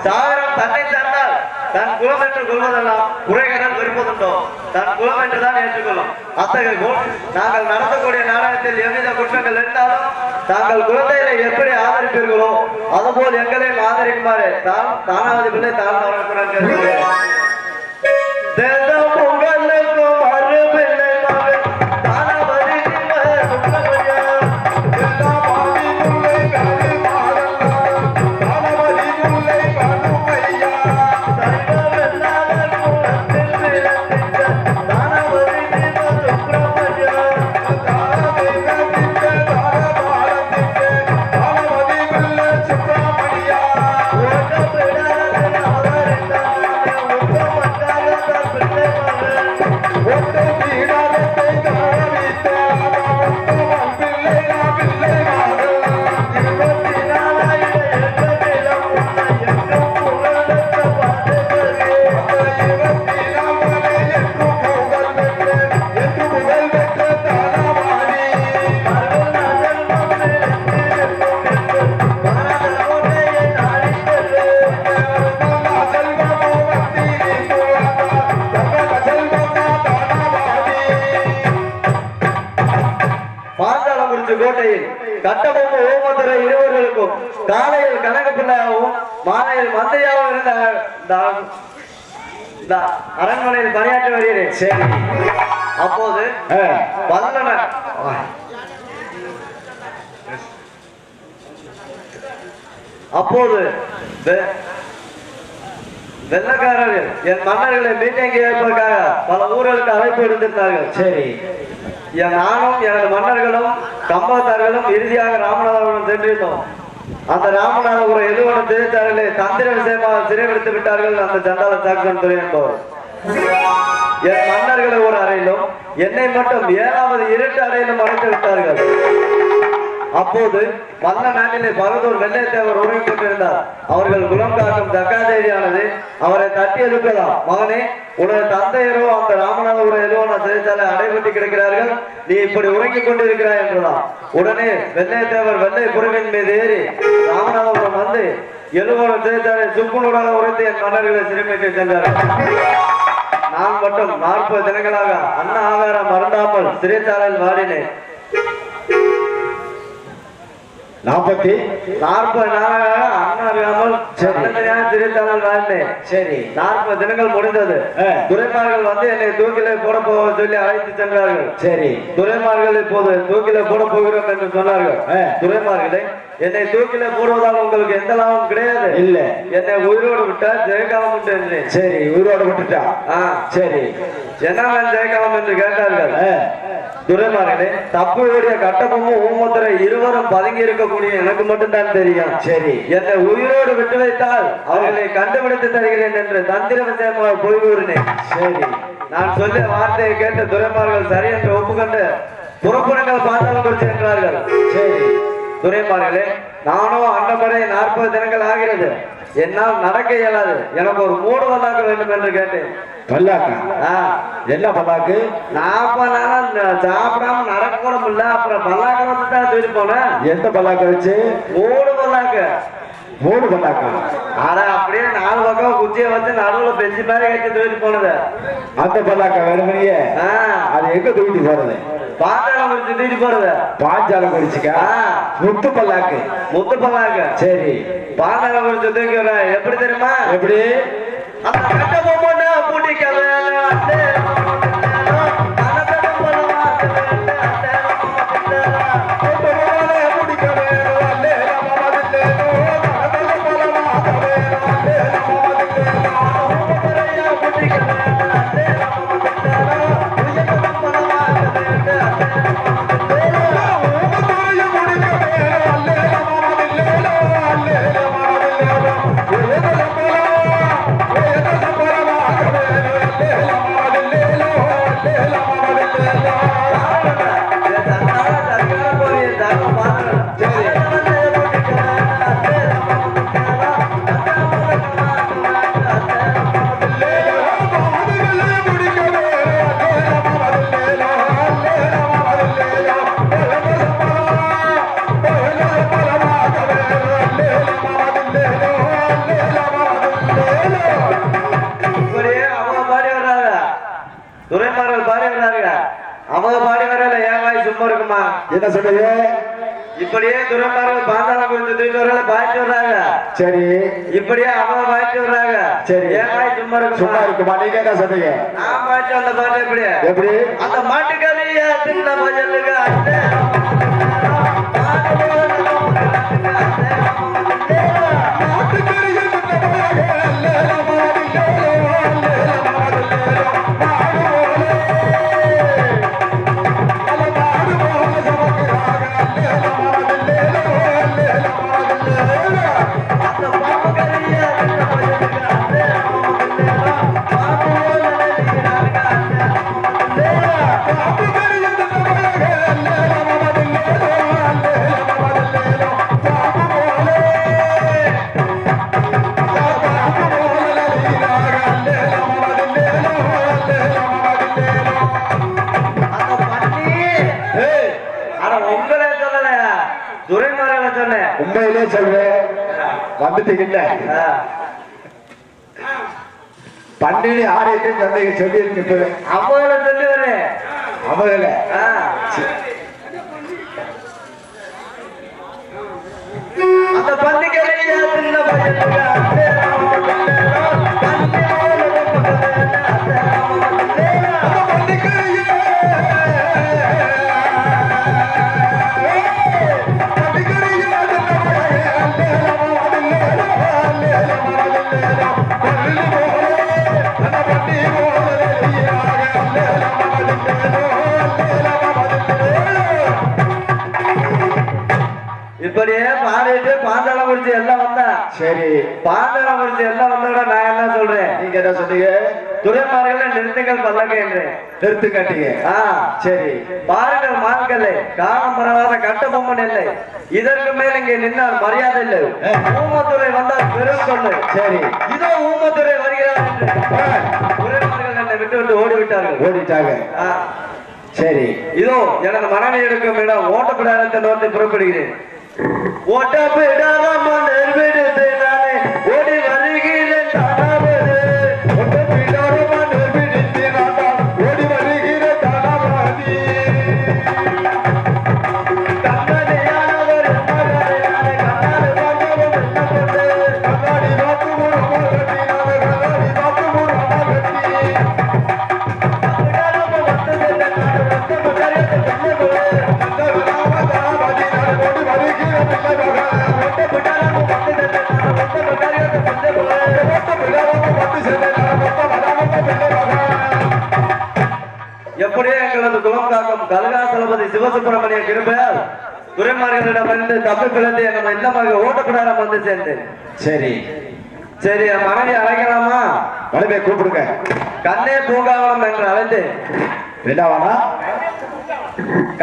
சாகரம் தன்னை சார்ந்தால் தன் குலம் என்று கொள்வதெல்லாம் குறைகடல் வெறுப்பதுண்டோ தன் குலம் என்றுதான் ஏற்றுக்கொள்ளும். அத்தகைய நாங்கள் நடத்தக்கூடிய நாடகத்தில் எவ்வித குற்றங்கள் இருந்தாலும் தாங்கள் குழந்தைகளை எப்படி ஆதரிப்பீர்களோ அதுபோல் எங்களையும் ஆதரிக்குமாறு தானாவது பிள்ளை தாழ்ந்தவர்களுடன் கேட்கிறேன். கோட்டையில் கட்டபொம்மு ஓமதுரை இருவர்களுக்கும் காலையில் கனகப்பிள்ளையாகவும் மாலையில் மந்தையாகவும் இருந்த அரண்மனையில் பணியாற்றி வருகிறேன். சரி, அப்போது வெள்ளக்காரர்கள் என் மன்னர்களை மீட்டிங் ஏற்பதற்காக பல ஊர்களுக்கு அழைப்பு எடுத்திருந்தார்கள். சரி, நானும் எனது மன்னர்களும் கம்பத்தார்களும் இறுதியாக ராமநாதபுரம் சென்றிருந்தோம். அந்த ராமநாதபுரம் எதுவனும் தெரிவித்தார்களே தந்திர விஷயமாக சிறைபிடித்து விட்டார்கள் அந்த சண்டாள சாக்சன் துறை என்பவர். என் மன்னர்களை ஒரு அறையிலும் என்னை மட்டும் 7வது இருட்டு அறையிலும் அடைத்து விட்டார்கள். அப்போது வல்ல நாட்டிலே பகதூர் வெள்ளைத்தேவர் உறங்கிக் கொண்டிருந்தார். அவர்கள் குலம் காக்கும் தக்காதேவியானது அவரை தட்டி எழுப்பலாம். மகனே, உனது தந்தையரோ அந்த ராமநாதபுரம் எதுவான சிறைச்சாலை அடைபட்டு கிடக்கிறார்கள், நீ இப்படி உறங்கிக் கொண்டிருக்கிறாய் என்றுதான். உடனே வெள்ளைத்தேவர் வெள்ளை புறவின் மீது ஏறி ராமநாதபுரம் வந்து எழுவோன சிறைச்சாலை சுக்குநூடாக உரைத்து என் மன்னர்களை சிறுமிட்டு சென்றார்கள். நான் மட்டும் 40 தினங்களாக அன்ன ஆகாரம் அருந்தாமல் சிறைச்சாலையில் வாடினேன். 40 நாளாக அண்ணாமல் சிறைச்சாலையில் வாழ்ந்தேன். சரி, 40 தினங்கள் முடிந்தது. துரைமார்கள் வந்து என்னை தூக்கிலே போட போக சொல்லி அழைத்து சென்றார்கள். சரி, துரைமார்கள் இப்போது தூக்கிலே போட போகிறோம் என்று சொன்னார்கள். துரைமார்களே, என்னை தூக்கிலே போடுவதால் உங்களுக்கு எந்த லாபம் கிடையாது. இல்ல, என்னை உயிரோடு விட்டா ஜெயகாலம் விட்டு. சரி, உயிரோடு விட்டுட்டா? சரி, என்ன ஜெயகாலம் என்று கேட்டார்கள். துரைமார்களே, தப்பு ஓடிய கட்டபொம்மு ஊமதுரை இருவரும் பதுங்கி இருக்கக்கூடிய எனக்கு மட்டும்தான் தெரியும். சரி, என்னை உயிரோடு விட்டு வைத்தால் அவர்களை கண்டுபிடித்து தருகிறேன் என்று தந்திர விஷயமாக போய் கூறினேன். சரி, நான் சொல்லிய வார்த்தையை கேட்டு துரைமார்கள் சரி என்று ஒப்புக்கொண்டு புறப்புறங்கள் பார்த்தாலும் குறித்து என்றார்கள். சரி, துரைமார்களே, நானும் அண்டப்படை 40 தினங்கள் ஆகிறது. என்னால் நடக்க இயலாது. எனக்கு ஒரு 3 பல்லாக்கு வேண்டும் என்று கேட்டேன். பல்லாக்கா? என்ன பல்லாக்கு? 40 நாள் சாப்பிடாம நடக்க கூட முடியல. அப்புறம் பல்லாக்க வந்து தான் தூக்கி போனேன். எந்த பல்லாக்க வச்சு? 3 பல்லாக்கு. 3 பல்லாக்கா? ஆனா அப்படியே 4 பக்கம் குச்சியை வச்சு நடுவில் பெஞ்சு மாதிரி கட்டி தூக்கி போனது. அந்த பல்லாக்கா வேணுமணியே? அது எங்க தூக்கி போறது? பாஞ்சாலம் குறிச்சு தூக்கி போறது. பாஞ்சாலம் குறிச்சுக்கா? முத்து பல்லாக்கு. முத்து பல்லாக்கு. சரி, பாஞ்சாலம் குறிச்சு தூக்கி எப்படி தெரியுமா? எப்படி? அந்த கட்ட போமோன்னா பூட்டிக்க சொல்லணுமா? என்ன சொல்லுது? இப்படியே துறைப்பார்கள் பாந்தாளம் குறித்து தூக்கிட்டு வர்றாங்க, பாய்ச்சி வர்றாங்க. சரி, இப்படியே அவங்க பாய்ச்சி வர்றாங்க. சரி, ஏன் சும்மா இருக்குமா? நீங்க என்ன சொன்னீங்க? நான் பாய்ச்சி வந்த பாட்டு எப்படி எப்படி? அந்த மாட்டுக்கறியா சின்ன பஜலுக்கு அட்டை உண்மையிலே சொல்றேன், வந்துட்டீங்கல்ல பண்டிகை ஆரோக்கியம் சந்தைக்கு சொல்லி இருக்கு. அவங்கள சொல்லி வரேன். அவங்கள அந்த பண்டிகை இப்படியே பாடிட்டு பாந்தாளம் குறிச்சு எல்லாம் வந்தா. சரி, பாந்தாளம் குறிச்சு எல்லாம் வந்தோட நான் என்ன சொல்றேன்? நீங்க என்ன சொன்னீங்க? துறைமார்களை நிறுத்துங்கள் பல்லக்க என்று நிறுத்து காட்டீங்க. சரி, பாருங்கள் மான்களை காலம் பரவாத கட்ட பொம்மன் இல்லை. இதற்கு மேல் இங்கே நின்றால் மரியாதை இல்லை. ஊமத்துறை வந்தால் பெரும் சொல்லு. சரி, இதோ ஊமத்துறை வருகிறார் என்று துறைமார்கள் என்னை விட்டு விட்டு ஓடிவிட்டாங்க. சரி, இதோ எனது மனைவி எடுக்கும் இடம் ஓட்டப்பிடாரத்தை நோக்கி புறப்படுகிறேன். ஓட்டப்பிடாத மன்னர் விடுத்து நானே ஓடி வருகிறேன். ஓட்டப்பிடாத மன்னர் விடுத்து நான் ஓடி வருகிறேன். தானாவாதி கண்ணனையானவர் கண்ணாடி வாங்கவும் கண்ணாடி வாக்குமும் அமர்கட்டி கண்ணாடி வாக்குமும் அமர்கட்டி எப்படியே எங்களது குலம் காக்கும் கலகாசலபதி சிவசுப்பிரமணிய கிருபையால் துறைமார்களிடமிருந்து தப்பி பிழைத்து நம்ம இல்லமாக ஓட்டப்பிடாரம் வந்து சேர்ந்தேன். சரி சரி, மனைவி அழைக்கலாமா? வலிமை கூப்பிடுங்க. கண்ணே பூங்காவனம் என்று அழைத்து என்னவானா?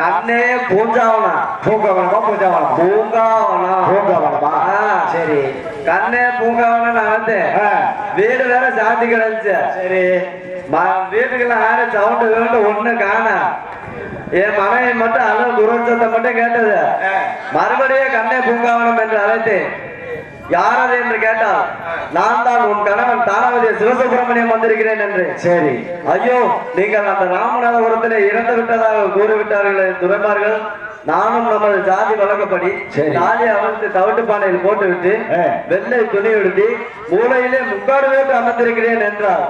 கண்ணே பூஞ்சாவனா? பூங்காவனமா பூஞ்சாவனம்? பூங்காவனமா? சரி, கண்ணே பூங்காவனம் அழைத்து வீடு வேற சாந்தி கிடந்துச்சு. சரி, வீட்டுக்கெல்லாம் யாரு சவுண்டு வேண்டு ஒண்ணு காணா. என் மனைவி மட்டும் அளவு குரச்சத்தை மட்டும் கேட்டது. மறுபடியும் கண்ணே பூங்காவனம் என்று அழைத்து யாரது என்று கேட்டால் நான் தான் உன் கணவன் தானாவதி சிவசுப்பிரமணியம் வந்திருக்கிறேன் என்று. சரி, ஐயோ, நீங்கள் அந்த ராமநாதபுரத்திலே இறந்து விட்டதாக கூறிவிட்டார்களே துறைமார்கள். நானும் நமது ஜாதி வழக்கப்படி தாலி அமர்ந்து தவிட்டு பானையில் போட்டுவிட்டு வெள்ளை துணி எடுத்து மூளையிலே முக்காடு வேட்டு அமர்ந்திருக்கிறேன் என்றார்.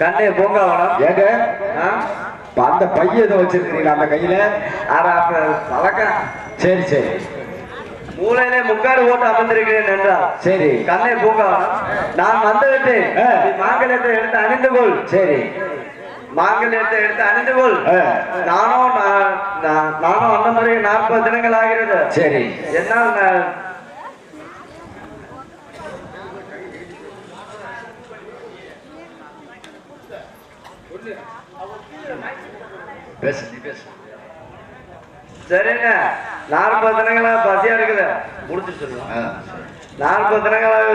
கண்ணே பூங்காவனம். ஏங்க அந்த பைய எதை வச்சிருக்கிறீங்களா அந்த கையில? பழக்கம். சரி சரி, மூளையிலே முக்காடு போட்டு அமர்ந்திருக்கிறேன் என்றார். சரி, கண்ணே பூங்காவனம், நான் வந்துவிட்டு மாங்கல்யத்தை எடுத்து அணிந்து கொள். சரி, மாங்கல்யத்தை எடுத்து அணிந்து கொள். நானும் அந்த மாதிரி 40 தினங்கள் ஆகிறது. சரி, என்னால் சரிங்க, 40 தினங்களா பசியா இருக்குது. முடிச்சுட்டு சொல்லுங்க. 40 தினங்களாக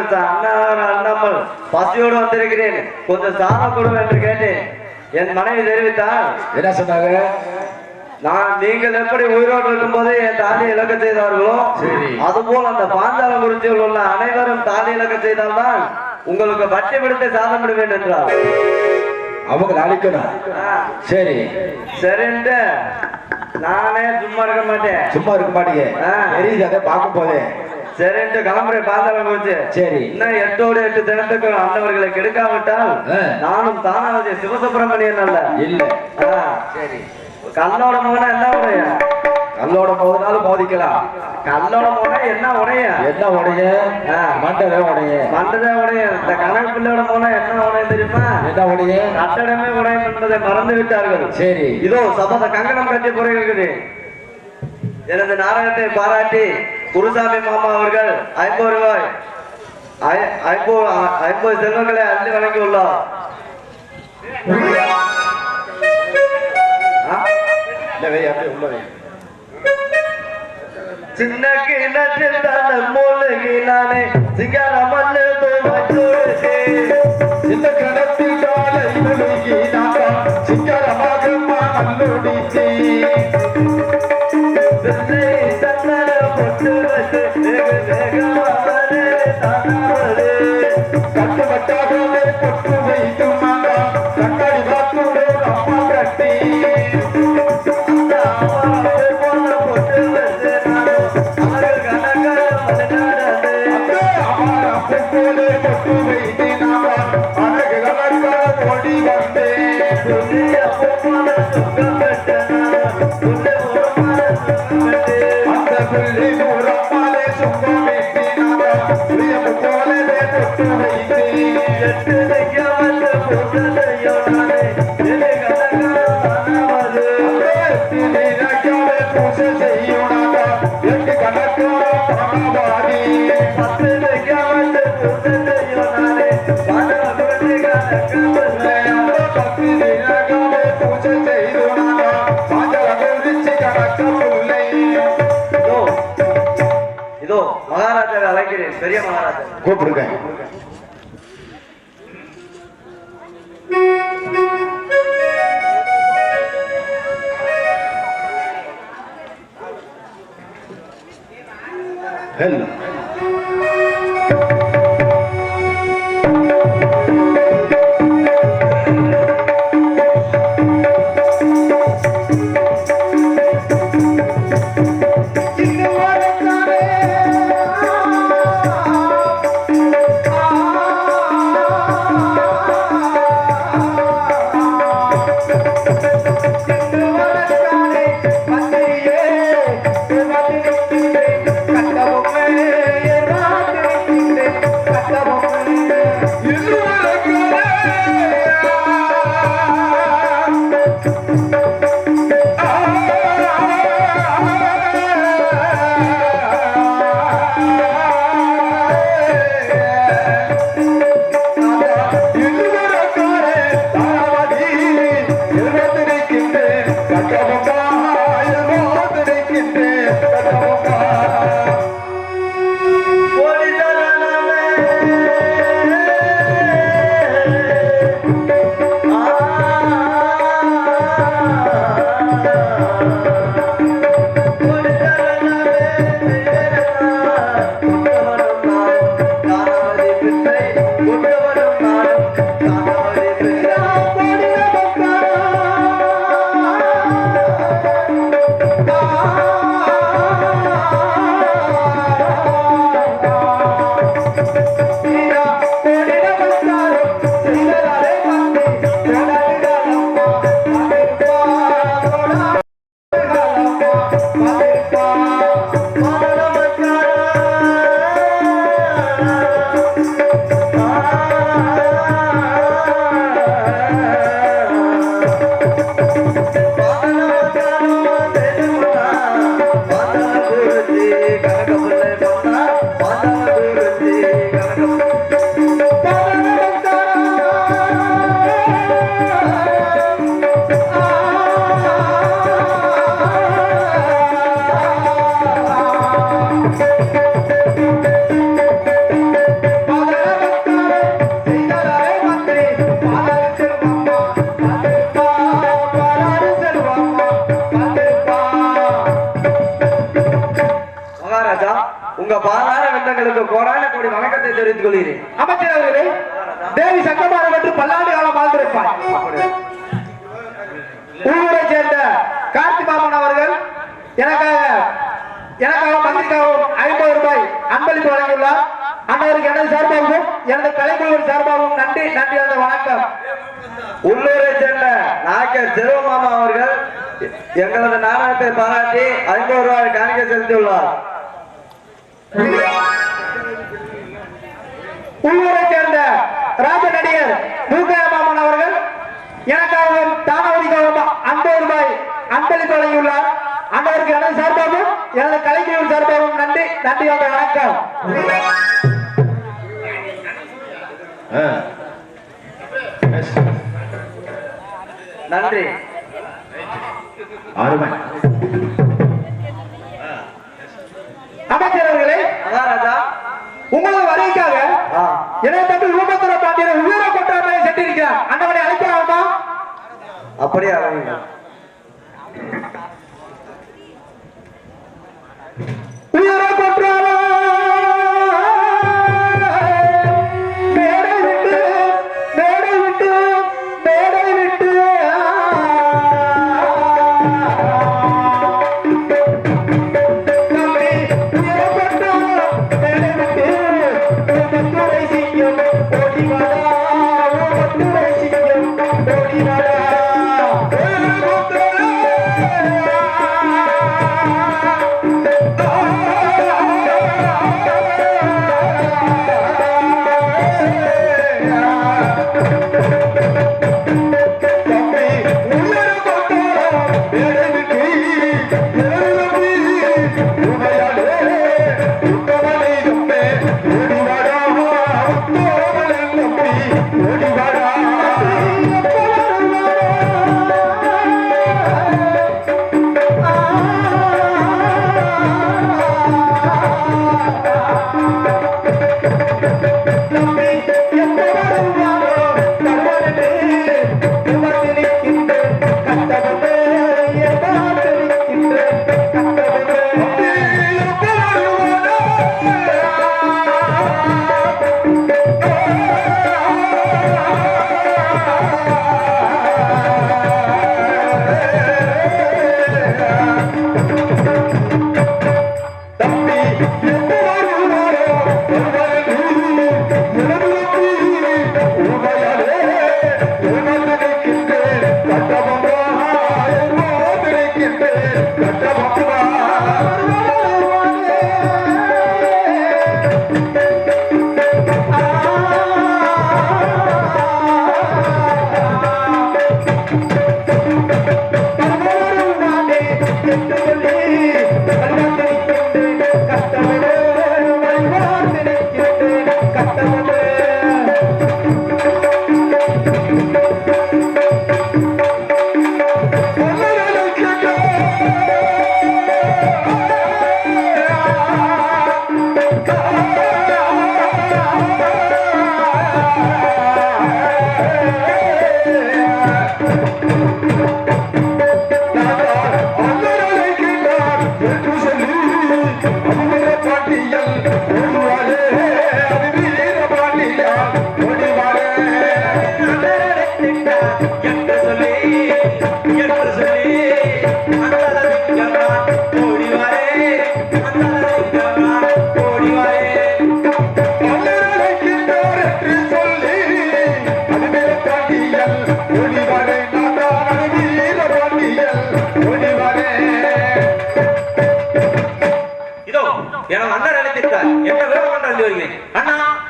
அண்ணாமல் பசியோடு வந்திருக்கிறேன், கொஞ்சம் சாதம் கொடுங்க என்று கேட்டேன். என் மனைவி தெரிவித்தால் என்ன சொன்னாங்க? நீங்கள் எப்படி உயிரோடு இருக்கும் போது என் தாலி இழக்க செய்தார்களோ அதுபோல் அந்த பாஞ்சாலம் குறிச்சியில் உள்ள அனைவரும் தாலி இழக்க செய்தால்தான் உங்களுக்கு வட்டி விடுத்து சாதம் விடுவேன் என்றார். அவங்க அழிக்கணும். சரி சரின்ட்டு நானே சும்மா இருக்க மாட்டேன். சும்மா இருக்க மாட்டீங்க. தெரியுது, அதை பார்க்கும் போதே. சரின்ட்டு கிளம்புறேன். பாந்தாளம் போச்சு. சரி, இன்னும் 8 தினத்துக்கு அந்தவர்களை கெடுக்காவிட்டால் நானும் தானாவது சிவசுப்பிரமணியன் அல்ல. இல்ல. சரி, கல்லோட மோனா என்ன உடைய? கல்லோட மோதினாலும் மோதிக்கலாம். கல்லோட மோனா என்ன உடைய? என்ன உடைய? மண்டல உடைய. மண்டல உடைய. இந்த கணக்கு பிள்ளையோட மோனா என்ன உடைய தெரியுமா? என்ன உடைய? கட்டடமே உடையும் என்பதை மறந்து விட்டார்கள். சரி, இதோ சபத கங்கணம் கட்டி போறீர்கள். எனது நாடகத்தை பாராட்டி குருசாமி மாமா அவர்கள் 50 ரூபாய் 50 செல்வங்களை அள்ளி வழங்கியுள்ளார். சின்ன கிணற்றில் தான் மூழ்கினானே சிங்கரமல்லு சின்ன கிணத்தில் காலை மூழ்கினான் சிங்கரமாக மல்லோடிச்சு கட்டுமட்டாகவே பொட்டு வைத்து கண்ணாடி பார்த்து அம்மா கட்டி பொட்டு வைத்து அழகு கலக்க ஓடி வந்தேன். அந்த புள்ளி நூறம்மாலே சும்மா வெட்டினாங்க போலவே பொட்டு வைத்து பூஜை செய்யணும். எட்டு கணக்கான பணவாதி பூஜை செய்தோம். கணக்க பிள்ளை இதோ மகாராஜாவை அழைக்கிறேன். பெரிய மகாராஜா கூப்பிடுங்க. ஹலோ, உங்க பாதார வெள்ளங்களுக்கு கோடான கோடி வணக்கத்தை தெரிவித்துக் கொள்கிறேன். அமைச்சர் அவர்களே, தேவி சக்கரபாணி என்று பல்லாண்டு காலம் வாழ்ந்திருப்பார். ஊரை சேர்ந்த கார்த்தி மாமன் அவர்கள் எனக்காக மந்திரிக்காகவும் 50 ரூபாய் அன்பளிப்பு வழங்கியுள்ளார். அண்ணவருக்கு எனது சார்பாகவும் எனது கலைக்குழுவின் சார்பாகவும் நன்றி நன்றி அந்த வணக்கம். உள்ளூரை சேர்ந்த நாயக்கர் செல்வமாமா அவர்கள் எங்களது நாடகத்தை பாராட்டி 50 ரூபாய் காணிக்கை செலுத்தியுள்ளார். உள்ளூரை சேர்ந்த ராஜ நடிகர் மூக்கையமாமன் அவர்கள் எனக்காகவும் தானவதிக்காகவும் 50 ரூபாய் அன்பளிப்பு வழங்கியுள்ளார். அண்ணவருக்கு எனது சார்பாகவும் எனது கலைக்குழுவின் சார்பாகவும் நன்றி நன்றி அந்த வணக்கம். நன்றி. அமைச்சர் அவர்களே, மகாராஜா உங்களது வருகைக்காக ஆ, எனது தம்பி ஊமத்துற பாண்டியன் உயிரை கொண்டாமே சென்றிருக்கிறார். அண்ணவனை அழைக்கலாமா? அப்படியே அவங்க உயிரை கொன்றாரா மேடை விட்டு மேடை விட்டு மேடை விட்டு நம்மை உயிரை கொன்றாரா மேடை விட்டு ஊமத்துறை சிங்கம் ஓடி வாடா ஊமத்துறை சிங்கம் ஓடி வாடா உயிரை கொன்றாரா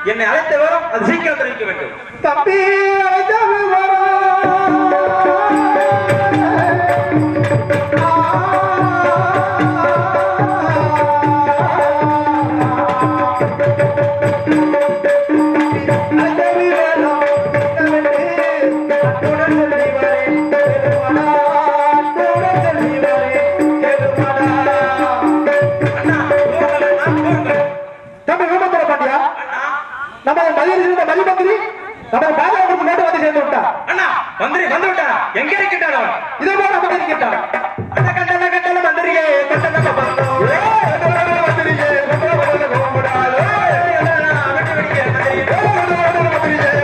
என்னை அழைத்த வரும் அது சீக்கிரம் தெரிவிக்க வேண்டும். தம்பி மந்திரி வந்து விட்டாரா? எங்க இருக்கின்றார் அவன்? இதோ போல அப்படி இருக்கின்றார். அந்த கண்டன கண்டன மந்திரியே கண்டன பப்போ மந்திரியே கண்டன கோமடாலே அவட்டி வடியே மந்திரியே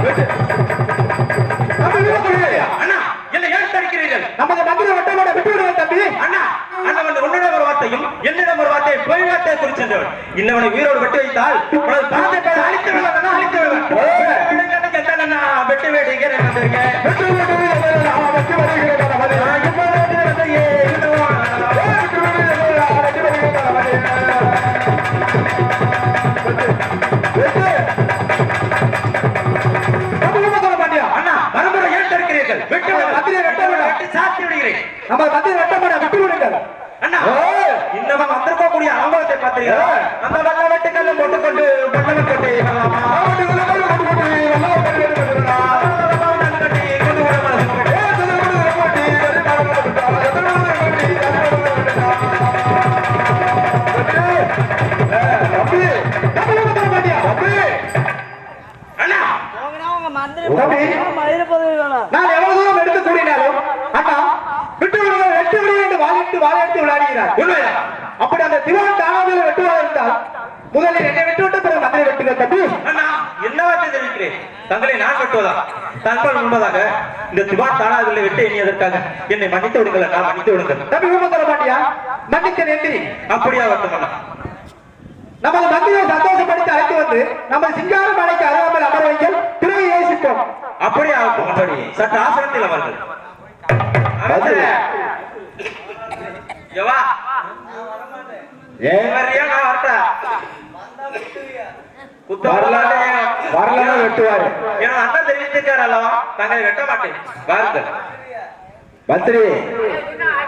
வெட்டு நமது மந்திரி வட்டமோட விட்டு விடுங்க தம்பி. அண்ணா அண்ணன் உன்னிடம் ஒரு வார்த்தையும் என்னிடம் ஒரு வார்த்தையை பொய் வார்த்தையை குறிச்சென்றவன் இன்னவனை உயிரோடு வெட்டி வைத்தால் உனது பணத்தை அழித்து விடுவான் அழித்து விடுவான் வெட்டி வேடிக்கிறேன் வெற்றி வருகிற அண்ணா மறுமுறை ஏன் தடுக்கிறீர்கள் வெட்டி மந்திரியை வெட்ட விட சாத்தி விடுகிறேன் நம்ம மந்திரி வட்டமோட விட்டு விடுங்கள். அண்ணா இன்னவன் வந்திருக்கக்கூடிய அனுபவத்தை பார்த்தீங்களா அந்த வெள்ள வெட்டுக்கல்ல போட்டுக்கொண்டு மண்டலம் கொண்டு அண்ணா தம்பி, நான் எவ்வளவு தூரம் எடுத்து கூறினாலும் அண்ணா விட்டு விடுங்கள் வெட்டு விடுங்கள் என்று வாழிட்டு விளையாடுகிறார். உண்மையா அப்படி அந்த திவான் தானாவில் வெட்டுவார் இருந்தால் முதலில் என்னை விட்டு விட்டு பிறகு மந்திரி வெட்டுங்கள் தம்பி. அண்ணா என்ன வார்த்தை தெரிவிக்கிறேன் தங்களை நான் வெட்டுவதா தங்கள் முன்பதாக இந்த திவான் தானாவில் விட்டு எண்ணியதற்காக என்னை மன்னித்து விடுங்கள் அண்ணா மன்னித்து விடுங்கள் தம்பி விமர்சன பாண்டியா மன்னிக்க நன்றி. அப்படியா வரட்டும் அண்ணா நமது மந்திரியை சந்தோஷப்படுத்தி அழைத்து வந்து நம்ம சிங்கார மலைக்கு அருகாமல் அமர வைக்க பிறகு யோசிப்போம். அப்படியே ஆகட்டும் அப்படி சற்று ஆசனத்தில் அவர்கள் நான் வரட்டா வரலன்னா வெட்டுவாரு. என அண்ணன் தெரிவித்திருக்கார் அல்லவா தங்களை வெட்ட மாட்டேன் வாருங்கள் மந்திரி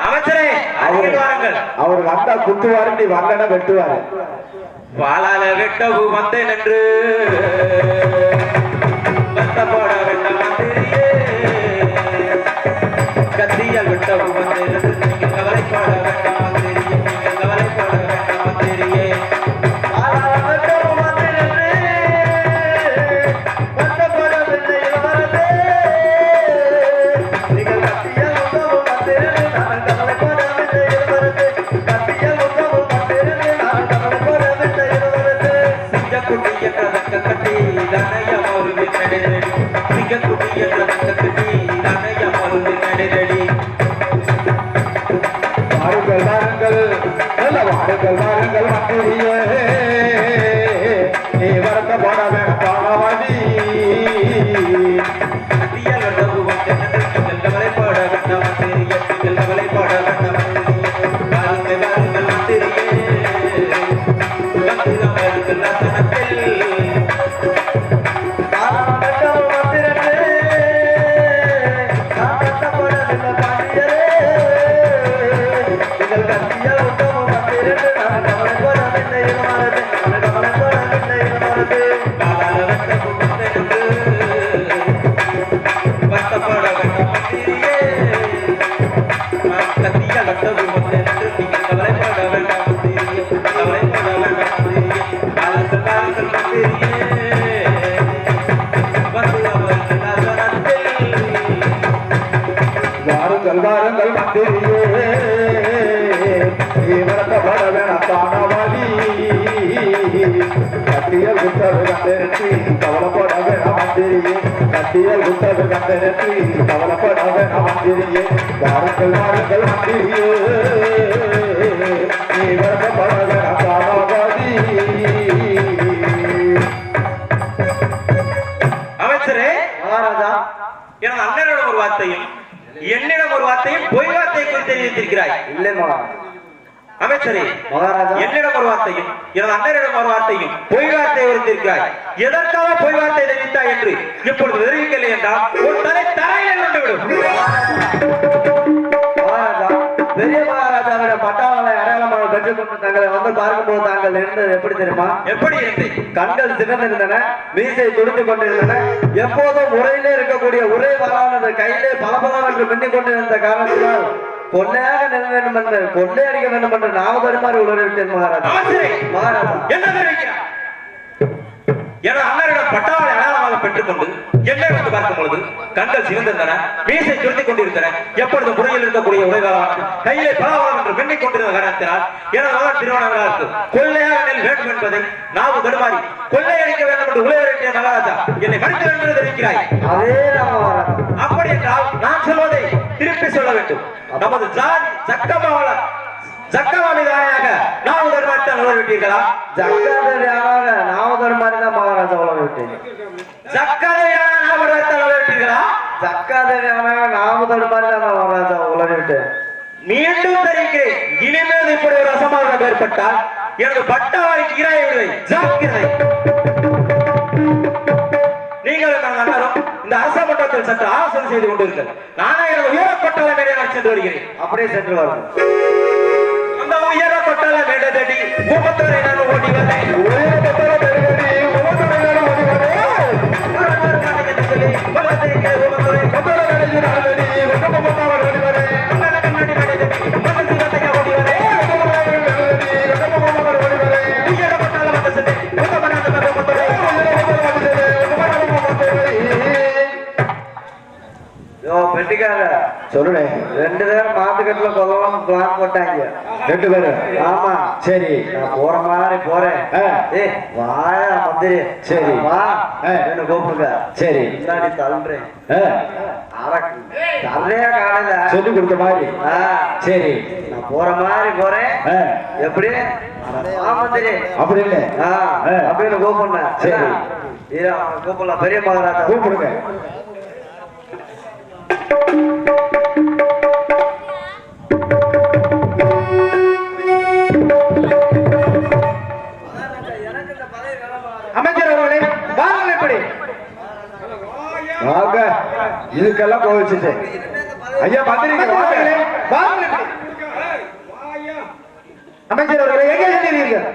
அமைச்சரே அருகில் வாருங்கள் அவர் வந்தா குத்துவாரு நீ வரலன்னா வெட்டுவாரு. வாளால வெட்டவு வந்தேன் என்று போட வெட்ட மந்திரியே கத்தியால் வெட்டவு வந்தேன் என்று நீங்கள் கவலைப்பட வேண்டாம் மந்திரியே நீங்கள் கவலைப்பட வேண்டாம் மந்திரியே வாளால வெட்டவு வந்தேன் என்று வருத்தப்படவில்லை இளவரசே நீங்கள் கத்தியால் உதவு வந்தேன் என்று நான் கவலைப்படவில்லை இளவரசே கத்தியால் உதவு வந்தேன் என்று நான் கவலைப்படவில்லை இளவரசே சிங்கக்குட்டி என்ற கட்டி தனையம் ஒரு நடைரடி சிங்கக்குட்டி என்ற கட்டி தனையம் ஒரு நடைரடி வாருங்கள் வாருங்கள் நல்ல வாருங்கள் வாருங்கள் மந்திரியே நீ வருத்தப்பட வேண்டாமதி கத்தியால் வெட்டவு வந்தேன் என்று நீங்கள் கவலைப்பட வேண்டாம் மந்திரியே நீங்கள் கவலைப்பட வேண்டாம் மந்திரியே வாருங்கள் வாருங்கள் மந்திரியே வந்து அமருங்கள் ரசனத்தில் வாருங்கள் வாருங்கள் மந்திரியே நீ வருத்தப்பட வேண்டாமதி கத்தியல் குத்தது கண்டெடுத்து கவலைப்பட வேண்டாம் மந்திரியே கத்தியல் குத்தது கண்டெடுத்து கவலைப்பட வேண்டாம் மந்திரியே வாருங்கள் வாருங்கள் மந்திரியே நீ வருத்தப்பட வேண்டாமதி அமைச்சரே மகாராஜா எனது அண்ணனிடம் ஒரு வார்த்தையும் என்னிடம் ஒரு வார்த்தையும் பொய் வார்த்தையை குறித்து தெரிவித்திருக்கிறாய் இல்லை மகாராஜா அமைச்சரே மகாராஜா என்னிடம் ஒரு வார்த்தையும் எனது அண்ணனிடம் ஒரு வார்த்தையும் பொய் வார்த்தையை குறித்திருக்கிறாய் எதற்காக பொய் வார்த்தை தெரிவித்தாய் என்று இப்பொழுது தெரிவிக்கவில்லை என்றால் ஒரு தரையில் வந்துவிடும் மகாராஜா பெரிய மகாராஜாவோட பட்டாளங்களை அடையாளமாக பெற்றுக் கொண்டு தங்களை வந்து பார்க்கும்போது தாங்கள் இருந்தது எப்படி தெரியுமா? எப்படி இருந்து கண்கள் சிவந்திருந்தன, மீசை துடித்துக் கொண்டிருந்தன, எப்போதும் உரையிலே இருக்கக்கூடிய உரை வரானது கையிலே பலபலம் என்று மின்னிக் கொண்டிருந்த காரணத்தினால் கொள்ளையாக நெல் வேண்டும் என்று கொள்ளையடிக்க வேண்டும் என்று நாமதருமாறி உணர்விட்டேன் மகாராஜா. மகாராஜா என்ன தெரிவிக்கிறார்? எனது அண்ணனிடம் பட்டாளை அடையாளமாக பெற்றுக்கொண்டு என்னை வந்து பார்க்கும் பொழுது கண்கள் சிவந்திருந்தன, மீசை துடித்துக் கொண்டிருந்தன, எப்பொழுது முறையில் இருக்கக்கூடிய உரைவாளர் கையிலே பலவரம் என்று மின்னிக் கொண்டிருந்த காரணத்தினால் எனது மகன் திருவண்ணாமலைக்கு கொள்ளையாக நெல் வேண்டும் என்பதை நாவு தடுமாறி கொள்ளையடிக்க வேண்டும் என்று உரையிட்ட மகாராஜா என்னை மறுத்து வேண்டும் என்று தெரிவிக்கிறாய். அதே மகாராஜா. அப்படி என்றால் நான் சொல்வதை திருப்பி சொல்ல வேண்டும். வேண்டும். நமது ஜாதி ஜக்கமாமி தாயாக நாவதர் மாதிரி தான் உலக விட்டீர்களா? ஜக்காதரியாக நாவதர் மாதிரி தான் மகாராஜா உலக விட்டீங்க. ஜக்கரையான நாவதர் தான் உலக விட்டீர்களா? ஜக்காதரியான நாவதர் மாதிரி தான் மகாராஜா உலக விட்டேன். மீண்டும் தெரிவிக்கிறேன், இனிமேல் இப்படி ஒரு அசம்பாவிதம் ஏற்பட்டால் எனது பட்டாவாய்க்கு இராய விடுவை. ஜாக்கிரதை. நீங்கள் நண்பரும் இந்த அரசமன்றத்தில் சற்று ஆலோசனை செய்து கொண்டிருக்கிறேன். நானே எனது உயரப்பட்டால மேலே நான் சென்று வருகிறேன். அப்படியே சென்று வாருங்கள். அந்த உயரப்பட்டால மேடை தேடி உபத்தரை நான் ஓடி வந்தேன். உயரப்பட்டால மேடை தேடி உபத்தரை நான் ஓடி வந்தேன். உபத்தரை சொல்லுங்க. 2 பேரும் மாத்துக்கட்டுல கொல்லலாம் பிளான் போட்டாங்க. 2 பேரும். ஆமா சரி, நான் போற மாதிரி போறேன். வாயா மந்திரி. சரி வா என்ன கூப்பிடுங்க. சரி முன்னாடி தள்ளுறேன். தள்ளையா காலையில சொல்லி கொடுத்த மாதிரி. சரி நான் போற மாதிரி போறேன். எப்படி மந்திரி அப்படி இல்ல அப்படின்னு கூப்பிடுறேன். சரி கூப்பிடலாம். பெரிய மகாராஜா கூப்பிடுங்க. அமைச்சர் அவர்களே வாருங்கள். எப்படி வாங்க, இதுக்கெல்லாம் கோவிச்சுட்டு ஐயா மந்திரிங்க வாங்க. வாருங்கள். அமைச்சர் அவர்களே எங்கே சென்றீர்கள்?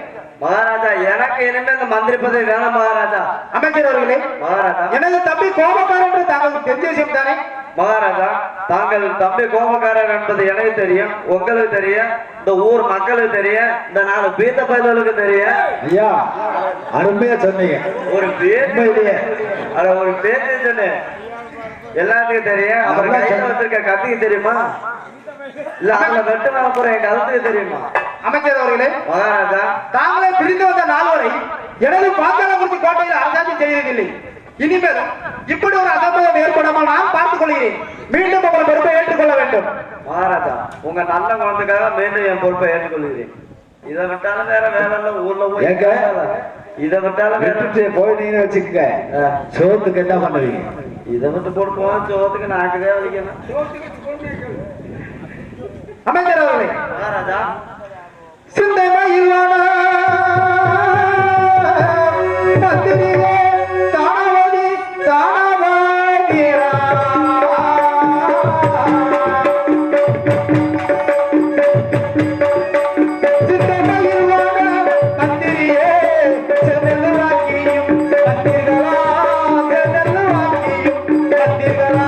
மகாராஜா எனக்கு இனிமே இந்த மந்திரி பதவி வேணாம் மகாராஜா. அமைச்சர் அவர்களே மகாராஜா எனது தம்பி கோபக்காரன் என்று தாங்களுக்கு தெரிஞ்ச விஷயம் தானே? மகாராஜா தாங்கள் தம்பி கோபக்காரர் என்பது எனக்கு தெரியும், உங்களுக்கு தெரியும், இந்த ஊர் மக்களுக்கு தெரியும், இந்த 4 பீத்த பயல்களுக்கு தெரியும். ஐயா அருமையா சொன்னீங்க. ஒரு பேச்சு அத ஒரு பேச்சு சொன்ன எல்லாத்துக்கும் தெரியும். அவர் கையில வச்சிருக்க கத்திக்கு தெரியுமா? இல்ல அதுல வெட்டு மேல போற என் கருத்துக்கு தெரியுமா? அமைச்சர் அவர்களே மகாராஜா தாங்களே பிரிந்து வந்த நாள் வரை எனது பாத்தாளக்குறிச்சி கோட்டையில் அரசாட்சி செய்ததில்லை. இனிமேலும் இப்படி ஒரு அசம்பவம் ஏற்படாமல் நான் பார்த்துக் கொள்கிறேன். மீண்டும் உங்கள் பொறுப்பை ஏற்றுக்கொள்ள வேண்டும். மகாராஜா உங்க நல்ல குழந்தைக்காக மீண்டும் என் பொறுப்பை ஏற்றுக்கொள்கிறேன். இதை விட்டாலும் வேற வேலை இல்ல. ஊர்ல போய் இதை விட்டாலும் போயிட்டீங்கன்னு வச்சுக்க, சோத்துக்கு என்ன பண்ணுவீங்க? இதை விட்டு போட்டு போவோம். சோத்துக்கு நாக்குதே வலிக்கணும். அமைச்சர் அவர்களே மகாராஜா சிந்தை மயிலான மந்திரியே தானவதி தானவாகிறா சிந்தை மயிலான மந்திரியே செல்லவாக்கியும் மந்திரிகளா செல்லவாக்கியும் மந்திரிகளா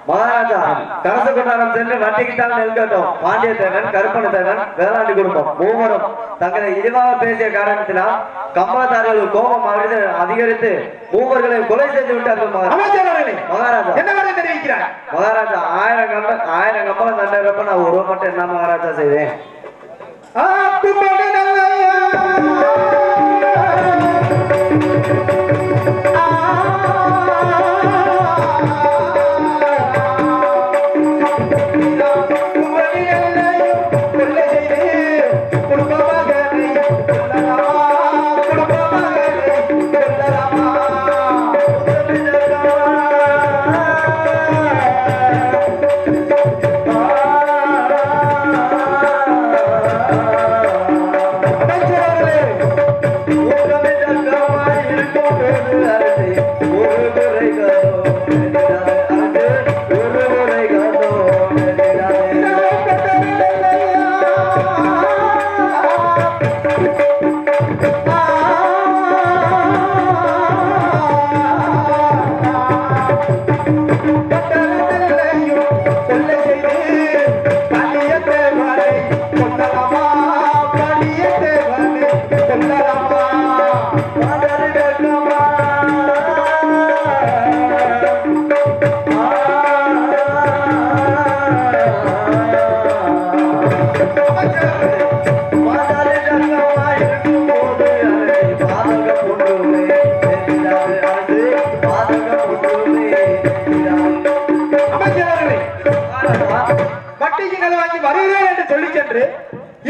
மகாராஜா கரச கொண்டாடம் சென்று வட்டிக்கிட்டால் நெல்கட்டும் பாண்டிய தேவன் கருப்பண தேவன் வேளாண்டி குடும்பம் மூவரும் தங்களை இழிவாக பேசிய காரணத்தினால் கம்பளத்தார்கள் கோபம் அதிகரித்து மூவர்களை கொலை செய்து விட்டார்கள் மகாராஜா. என்ன தெரிவிக்கிறார் மகாராஜா? 1000 கம்பளம் தண்டப்ப நான் ஒரு மட்டும் என்ன மகாராஜா செய்வேன்?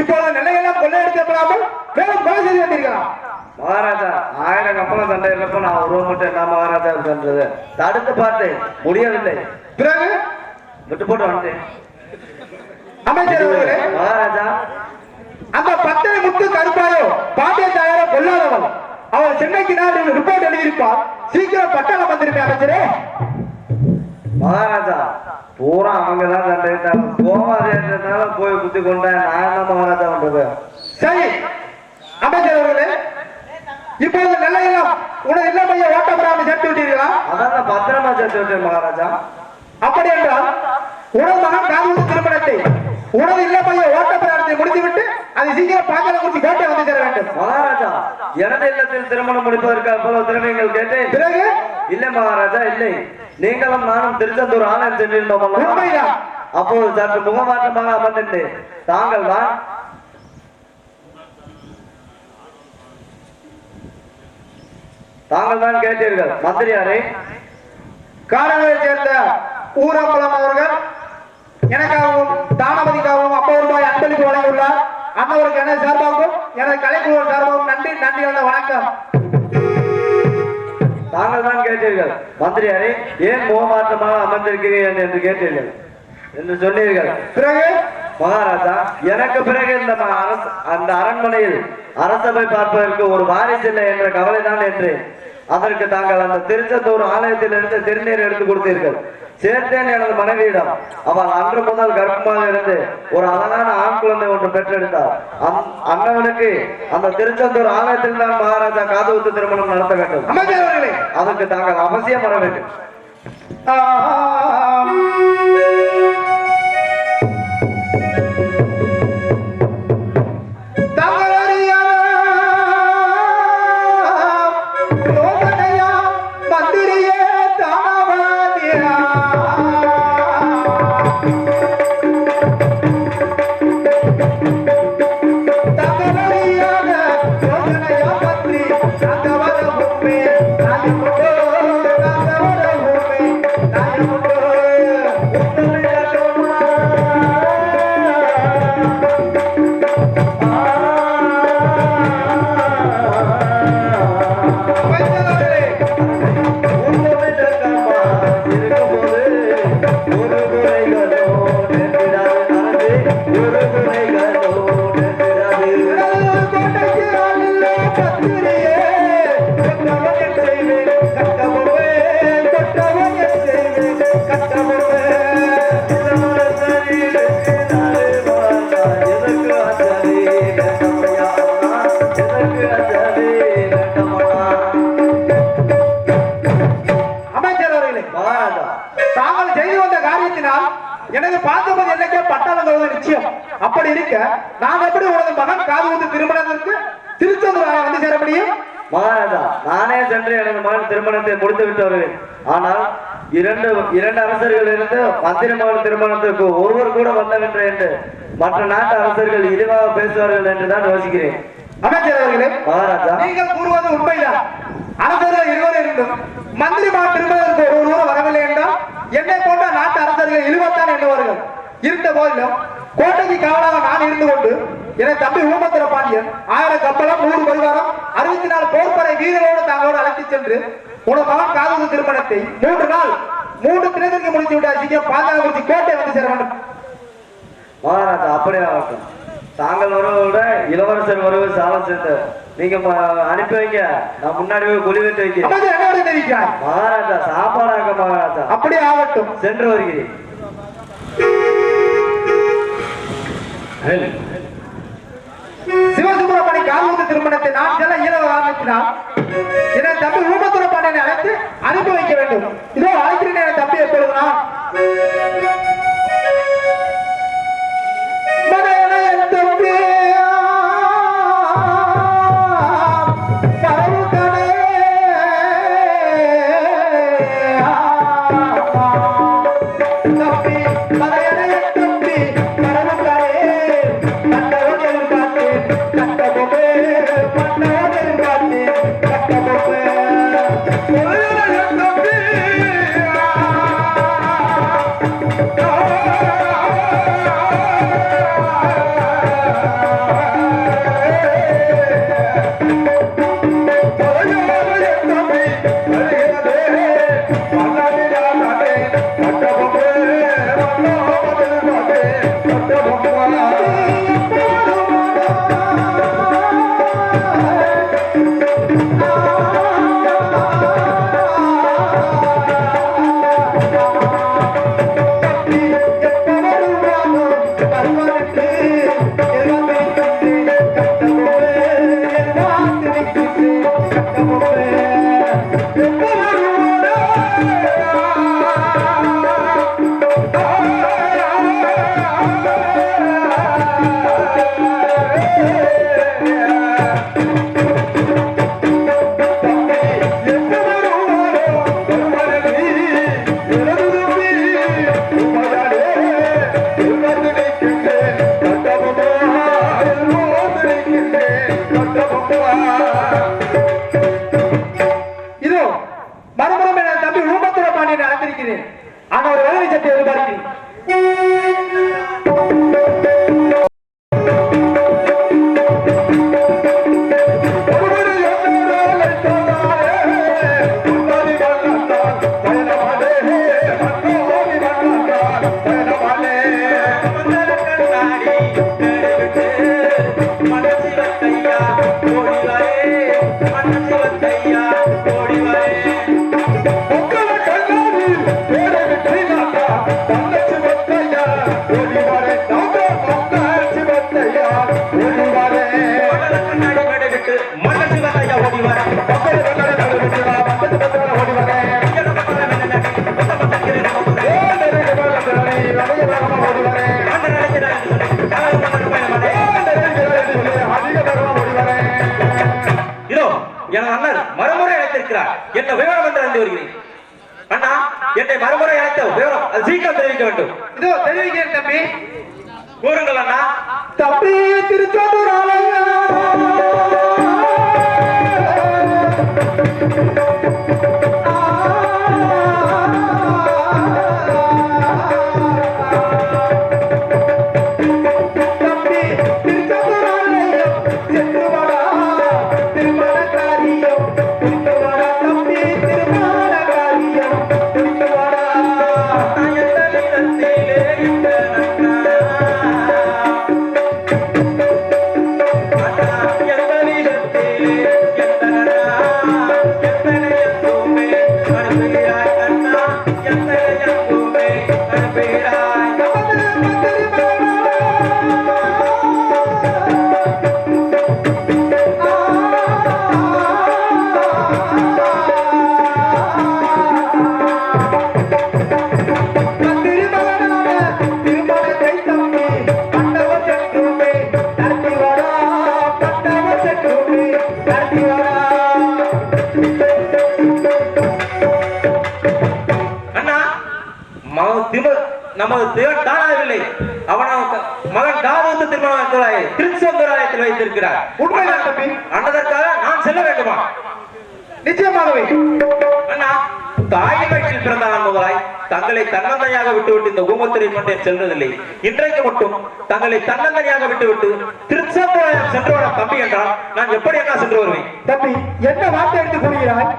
இப்பொழுது நிலையெல்லாம் கொள்ளையடிக்கப்படாமல் மேலும் கொலை செய்து வந்திருக்கலாம். மகாராஜா 1000 கம்பளம் சண்டை இருப்ப நான் ஒரு மட்டும் என்ன மகாராஜா சென்றது தடுத்து பார்த்தேன், முடியவில்லை. பிறகு விட்டு போட்டு வந்தேன். அமைச்சர் அவர்களே, மகாராஜா அந்த பத்தனை முத்து கருப்பாயோ பாண்டிய தாயாரோ கொல்லாதவன் அவர் சென்னைக்கு நான் ரிப்போர்ட் எழுதியிருப்பார். சீக்கிரம் பட்டாளம் வந்திருப்பேன் அமைச்சரே. மகாராஜா பூரா அவங்கதான் சண்டையிட்டாங்க, போவாதேன்றதுனால போய் குத்தி கொண்டேன். நான் என்ன மகாராஜா பண்றது? சரி அமைச்சர் அவர்களே, இப்பொழுது நிலையெல்லாம் உனது இல்லமைய ஓட்டப்படாமல் சேர்த்து விட்டீர்களா? அதான் பத்திரமா சேர்த்து விட்டேன் மகாராஜா. அப்படி என்றால் உனது மகன் காதல் திருமணத்தை உனது இல்லமைய ஓட்டப்படாமத்தை முடித்துவிட்டு அதை சீக்கிரம் பாஞ்சாலங்குறிச்சி கோட்டை வந்து சேர வேண்டும். மகாராஜா எனது இல்லத்தில் திருமணம் முடிப்பதற்கு அவ்வளவு திறமைகள் கேட்டேன். பிறகு இல்லை மகாராஜா இல்லை, நீங்களும் நானும் திருச்செந்தூர் ஆலயம் சென்றிருந்தோம். உண்மைதான். அப்போது சற்று முகமாற்றமாக அமர்ந்திருந்தேன். தாங்கள் தான் கேட்டீர்கள். மந்திரியாரே, காரங்களை சேர்ந்த ஊரம்பலம் அவர்கள் எனக்காகவும் தானபதிக்காகவும் 50 ரூபாய் அன்பளிப்பு வழங்கியுள்ளார். அண்ணவருக்கு எனது சார்பாகவும் எனது கலைக்குழு சார்பாகவும் நன்றி நன்றி வணக்கம். தாங்கள் தான் கேட்டீர்கள். மந்திரியாரே, ஏன் முகமாற்றமாக அமர்ந்திருக்கிறீர்கள் என்று கேட்டீர்கள் என்று சொன்னீர்கள். பிறகு மகாராஜா எனக்கு பிறகு அந்த அரண்மனையில் அரசபை பார்ப்பதற்கு ஒரு வாரிசு இல்லை என்ற கவலைதான் என்று அதற்கு தாங்கள் அந்த திருச்செந்தூர் ஆலயத்தில் இருந்து திருநீர் எடுத்து கொடுத்தீர்கள். சேர்த்தேன் எனது மனைவியிடம். அவள் அன்று முதல் கர்ப்பமாக இருந்து ஒரு அழகான ஆண் குழந்தை ஒன்று பெற்றெடுத்தார். அண்ணவனுக்கு அந்த திருச்செந்தூர் ஆலயத்தில் தான் மகாராஜா காதுகுத்து திருமணம் நடத்த வேண்டும். அதற்கு தாங்கள் அவசியம் வர வேண்டும். மகாராஜா தாங்கள் செய்து வந்த காரியத்தினால் எனது பார்த்தபோது என்னைக்கே பட்டாளங்கள் நிச்சயம். அப்படி இருக்க நான் எப்படி உனது மகன் காது ஊத்து திருமணத்திற்கு திருச்செந்தூர் வந்து சேர முடியும்? மகாராஜா நானே சென்று எனது மகன் திருமணத்தை முடித்து விட்டு வருவேன். ஆனால் இரண்டு அரசர்கள் இருந்து மந்திரி மகன் திருமணத்திற்கு ஒருவர் கூட வரவில்லை என்று மற்ற நாட்டு அரசர்கள் இழிவாக பேசுவார்கள் என்றுதான் யோசிக்கிறேன். அமைச்சர் அவர்களே, மகாராஜா நீங்கள் கூறுவது உண்மைதான். அரசர்கள் இருவர் இருந்தும் மந்திரி மகன் திருமணத்திற்கு ஒருவர் வரவில்லை என்றால் என்னை போன்ற நாட்டு அரசர்கள் இழிவத்தான் எண்ணுவார்கள். இருந்த போதிலும் கோட்டைக்கு காவலாக நான் இருந்து கொண்டு என் தம்பி ஊமத்திர பாண்டியன் 1000 கப்பலம் 100 பரிவாரம் 64 போர்ப்படை வீரரோடு தாங்களோடு அழைத்து சென்று உனது மகன் காதல் திருமணத்தை 3 நாள் 3 தினத்திற்கு முடித்து விட்டாச்சு பாஞ்சாலங்குறிச்சி கோட்டை வந்து சேர வேண்டும். மகாராஜா அப்படியே ஆகட்டும். தாங்கள் வருவதோட இளவரசர் வருவது சாலம் சேர்த்து நீங்க அனுப்பி வைங்க. நான் முன்னாடி போய் குழி வைத்து வைக்கிறேன். மகாராஜா சாப்பாடாக மகாராஜா அப்படியே ஆகட்டும். சென்று வருகிறேன். சிவசுப்பிரமணி கால்வந்து திருமணத்தை நான் செல்ல இயல ஆரம்பித்தினால் என் தம்பி ஊமத்துர பாண்டியனை அழைத்து அனுப்பி வைக்க வேண்டும். இதோ அழைக்கிறேன் என் தம்பி எப்பொழுதுனா என்ன விவரம் என்று அறிந்து வருகிறேன். அண்ணா என்னை மறுமுறை அழைத்த விவரம் அது சீக்கிரம் தெரிவிக்க வேண்டும். இதோ தெரிவிக்கிறேன் தம்பி. கூறுங்கள் அண்ணா. தம்பி திருச்செந்தூர் எத்தனை நமது தேவன் தானாகவில்லை. மகன் காதோத்து திருமணம் திருச்செந்தூராலயத்தில் வைத்திருக்கிறார். உண்மைதான் தம்பி. அன்னதற்காக நான் செல்ல வேண்டுமா? நிச்சயமாகவே அண்ணா, தாய் வயிற்றில் பிறந்த நான் முதலாய் தங்களை தன்னந்தனியாக விட்டுவிட்டு இந்த ஊமத்திரை மண்டே செல்வதில்லை. இன்றைக்கு மட்டும் தங்களை தன்னந்தனியாக விட்டுவிட்டு திருச்செந்தூராலயம் சென்று வர தம்பி என்றால் நான் எப்படி என்ன சென்று வருவேன்? தம்பி, என்ன வார்த்தை எடுத்து கூறுகிறாய்?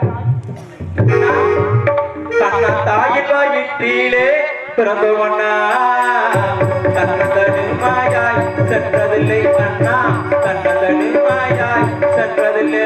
தன்ன தாயின் வயிற்றிலே பிறந்தவண்ணா தன்னதனிமாயாய் சென்றதில்லை அண்ணா, தன்னதனிமாயாய் சென்றதில்லை.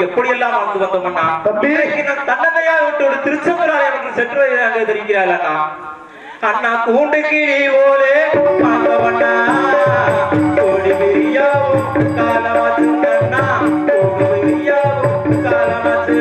எப்படியெல்லாம் வாழ்ந்து வந்தோம்னா தன்னதையாக விட்டு ஒரு திருச்செந்தூராலயம் சென்று தெரிகிறாள் அண்ணா. அண்ணா கூண்டு கிளி போலே பார்த்தவண்ணா கோடி பிரியாவும் காலமாச்சு அண்ணா, கோடி பிரியாவும் காலமாச்சு.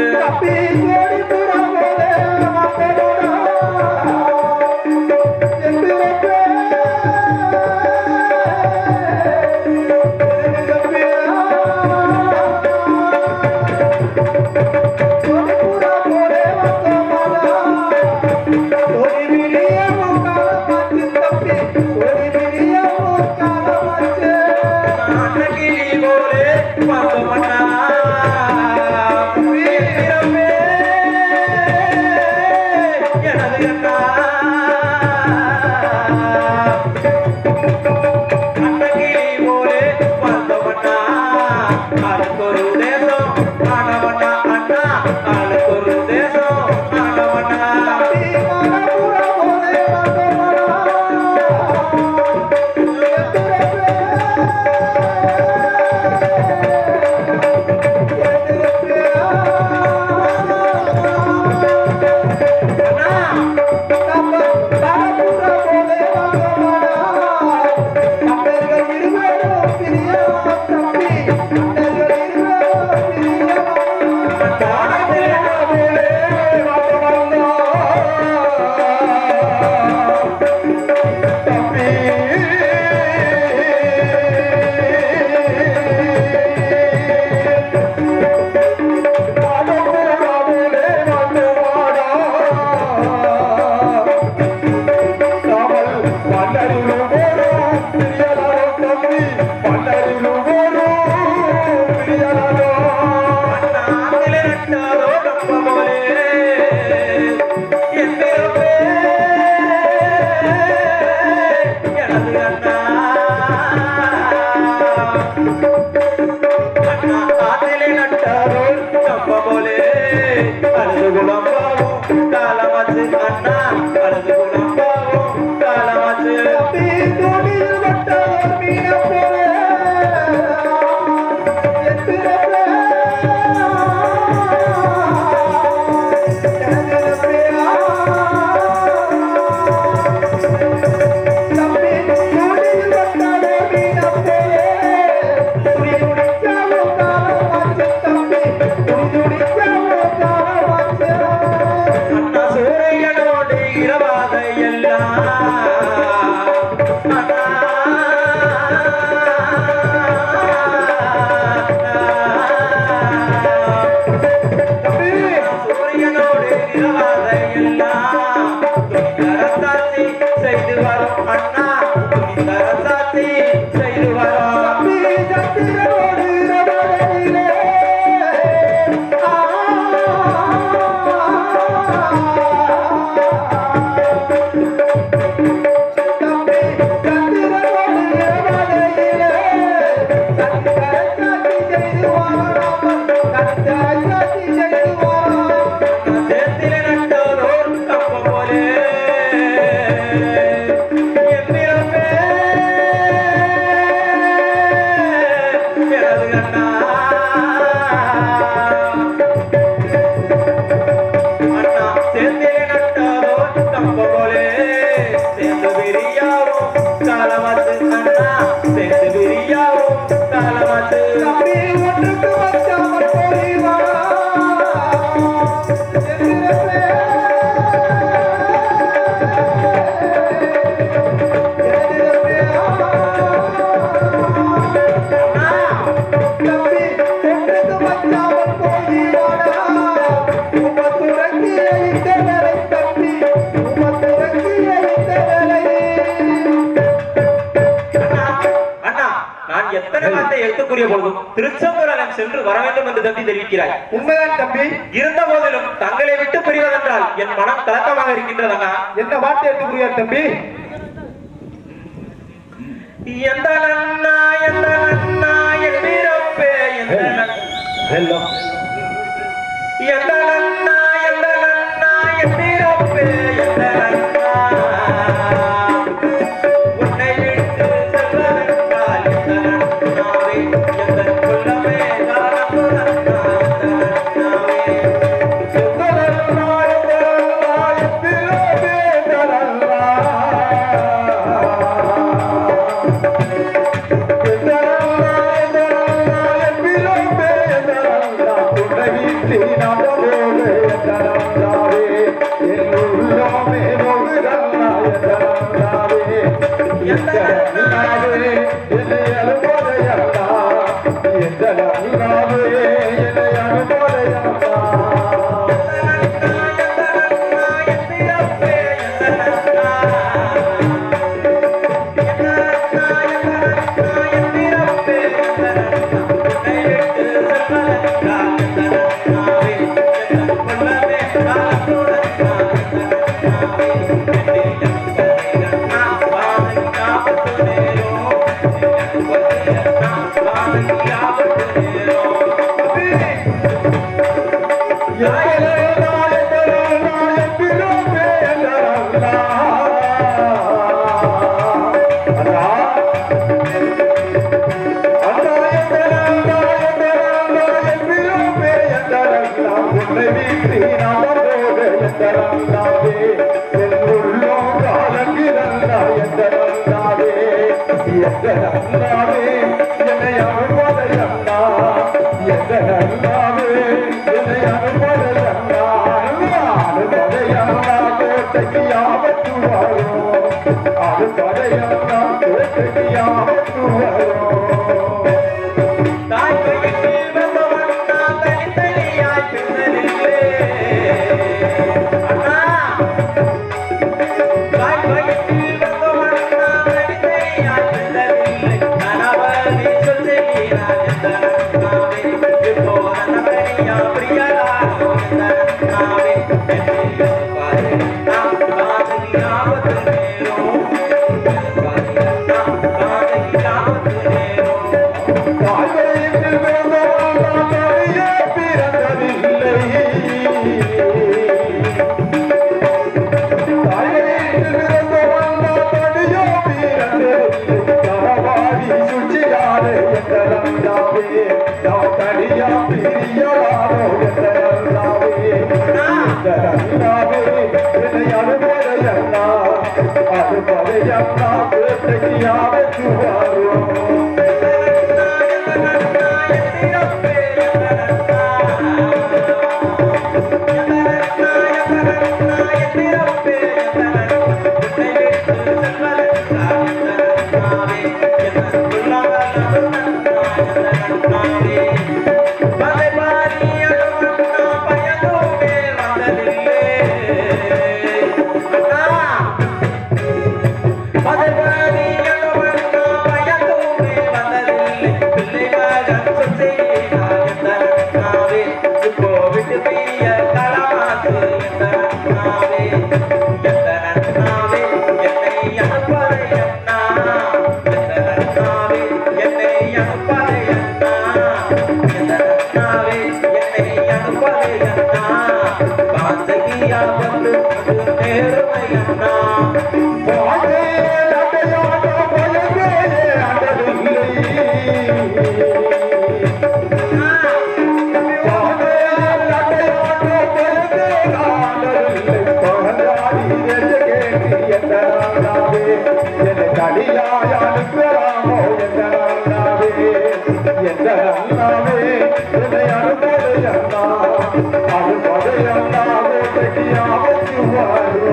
இரவாதைய காலமாச்சு தம்பி ஒன்றுக்கு வச்சாமல் போய் வாடா எத்தனை வார்த்தை எழுத்துக்குரிய பொழுதும் திருச்செந்தூரம் சென்று வர வேண்டும் என்று தம்பி தெரிவிக்கிறாய். உண்மைதான் தம்பி. இருந்த போதிலும் தங்களை விட்டு பிரிவதென்றால் என் மனம் கலக்கமாக இருக்கின்றதண்ணா. என்ன வார்த்தை எழுத்துக்குரியார் தம்பி? எந்த நன்னா எந்த நன்னா என் வீரப்பே எந்த ஹலோ எந்த நன்னா எந்த நன்னா என் வீரப்பே எந்த நன்னா உன்னை விட்டு செல்வதென்றால் எந்த நன்னாவே எந்த குலமே காலமுடன்னா எந்த நன்னாவே என்னை அனுப்பாதே அண்ணா என்ற அண்ணாவே என்னை அனுப்பதை அண்ணா அனுப்பதை அண்ணாவே ஆபத்து வரும்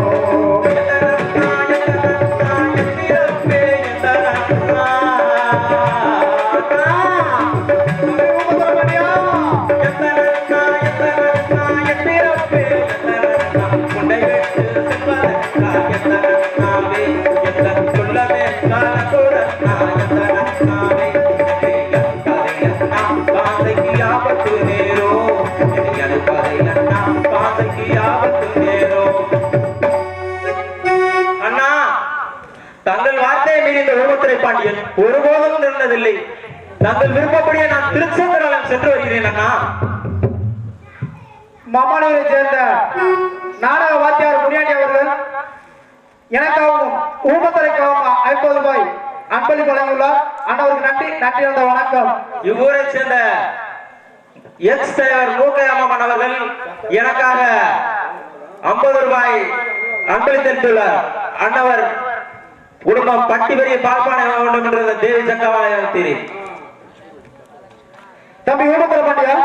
தங்கள் வார்த்தையை மீறி இந்த உருவத்துறை பாண்டியன் ஒருபோதும் இருந்ததில்லை. தங்கள் விருப்பப்படியே நான் திருச்செந்தூராலம் சென்று வருகிறேன் அண்ணா. மாமனூரை சேர்ந்த நாடக வாத்தியார் முனியாண்டி அவர்கள் எனக்காகவும் ஊமத்துறைக்காகவும் 50 ரூபாய் அன்பளிப்பு வழங்கியுள்ளார். அண்ணவருக்கு நன்றி நன்றி வந்த வணக்கம். இவ்வூரை சேர்ந்த எக்ஸ் தலைவர் மூக்கையம்மன் அவர்கள் எனக்காக 50 ரூபாய் அன்பளித்துள்ளார். அண்ணவர் குடும்பம் பட்டி பெரிய பால்பானை வேண்டும் என்ற தேவி சக்கரவாளையம் தீரி. தம்பி ஊமத்துறை பாண்டியா,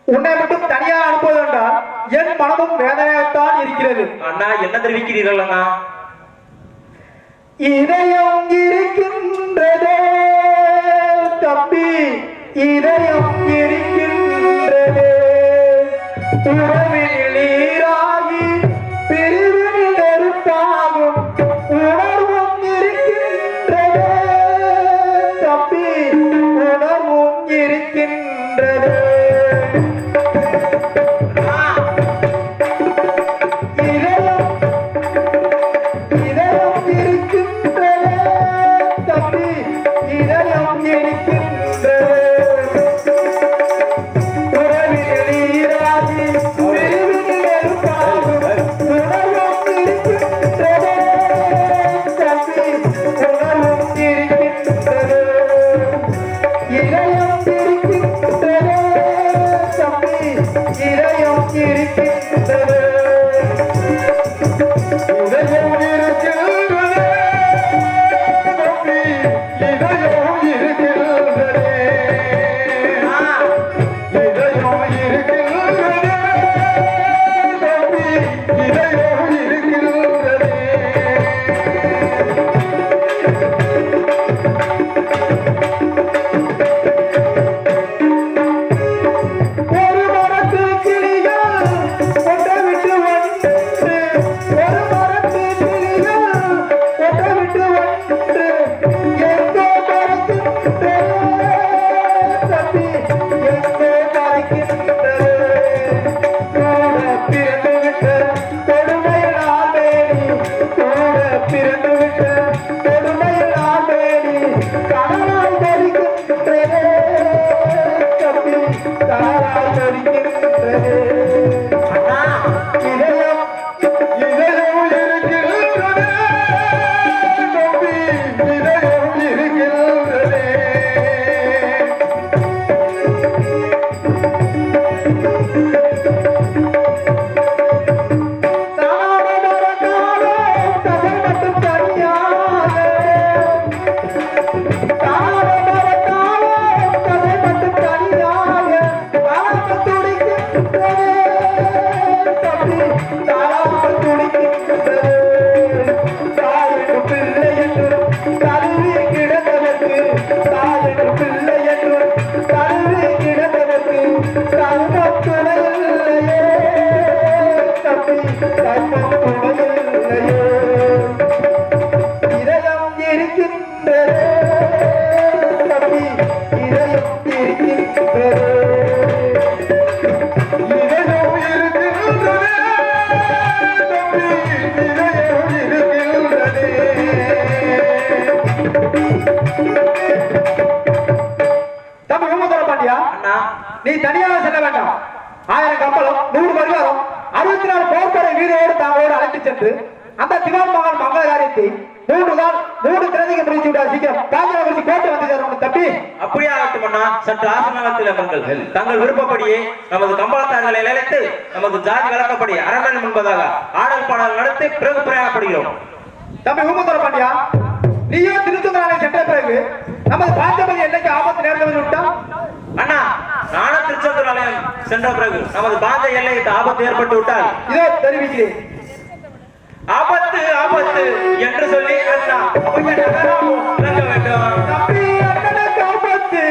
உன்னை மட்டும் தனியா அனுப்புவது என்றால் என் மனமும் வேதனையாகத்தான் இருக்கிறது. அண்ணா என்ன தெரிவிக்கிறீர்கள் அண்ணா? இதயம் இருக்கின்றதே தம்பி, இதயம் இருக்கின்றதே, உறவில் நீராகி பிரிவில் நெருப்பாகும் உணர்வும் இருக்கின்றதே தம்பி, உணர்வும் இருக்கின்றதே. நீ தனியாக செல்ல வேண்டாம். 1000 கப்பலும் 100 வருவாரும் 64 போர்ப்படை வீரரோடு தாங்களோடு அழைத்து சென்று அந்த திவான் மகன் மங்கள காரியத்தை 3 நாள் 3 திறதிக்கு முடிச்சு விட சீக்கிரம் தாஜா குறிச்சி கோட்டை வந்து சேரும் தப்பி. அப்படியே ஆகட்டும் அண்ணா. சற்று ஆசனத்தில் அமர்கள். தங்கள் விருப்பப்படியே நமது கம்பளத்தார்களை அழைத்து நமது ஜாதி வழக்கப்படி அரண்மனை முன்பதாக ஆடல் பாடல் நடத்தி பிறகு பிரயாணப்படுகிறோம். தம்பி ஊமத்துறை பாண்டியா, நீயோ திருச்செந்தூரை சென்ற பிறகு நமது பாஞ்சபதி எல்லைக்கு ஆபத்து நேர்ந்து விட்டால் அண்ணா நானும் திருச்செந்தூர் ஆலயம் சென்ற பிறகு நமது பாஞ்ச எல்லைக்கு ஆபத்து ஏற்பட்டு விட்டால் இதோ தெரிவிக்கிறேன். ஆபத்து ஆபத்து என்று சொல்லி அண்ணா இறங்க வேண்டும். தம்பி அண்ணனுக்கு ஆபத்து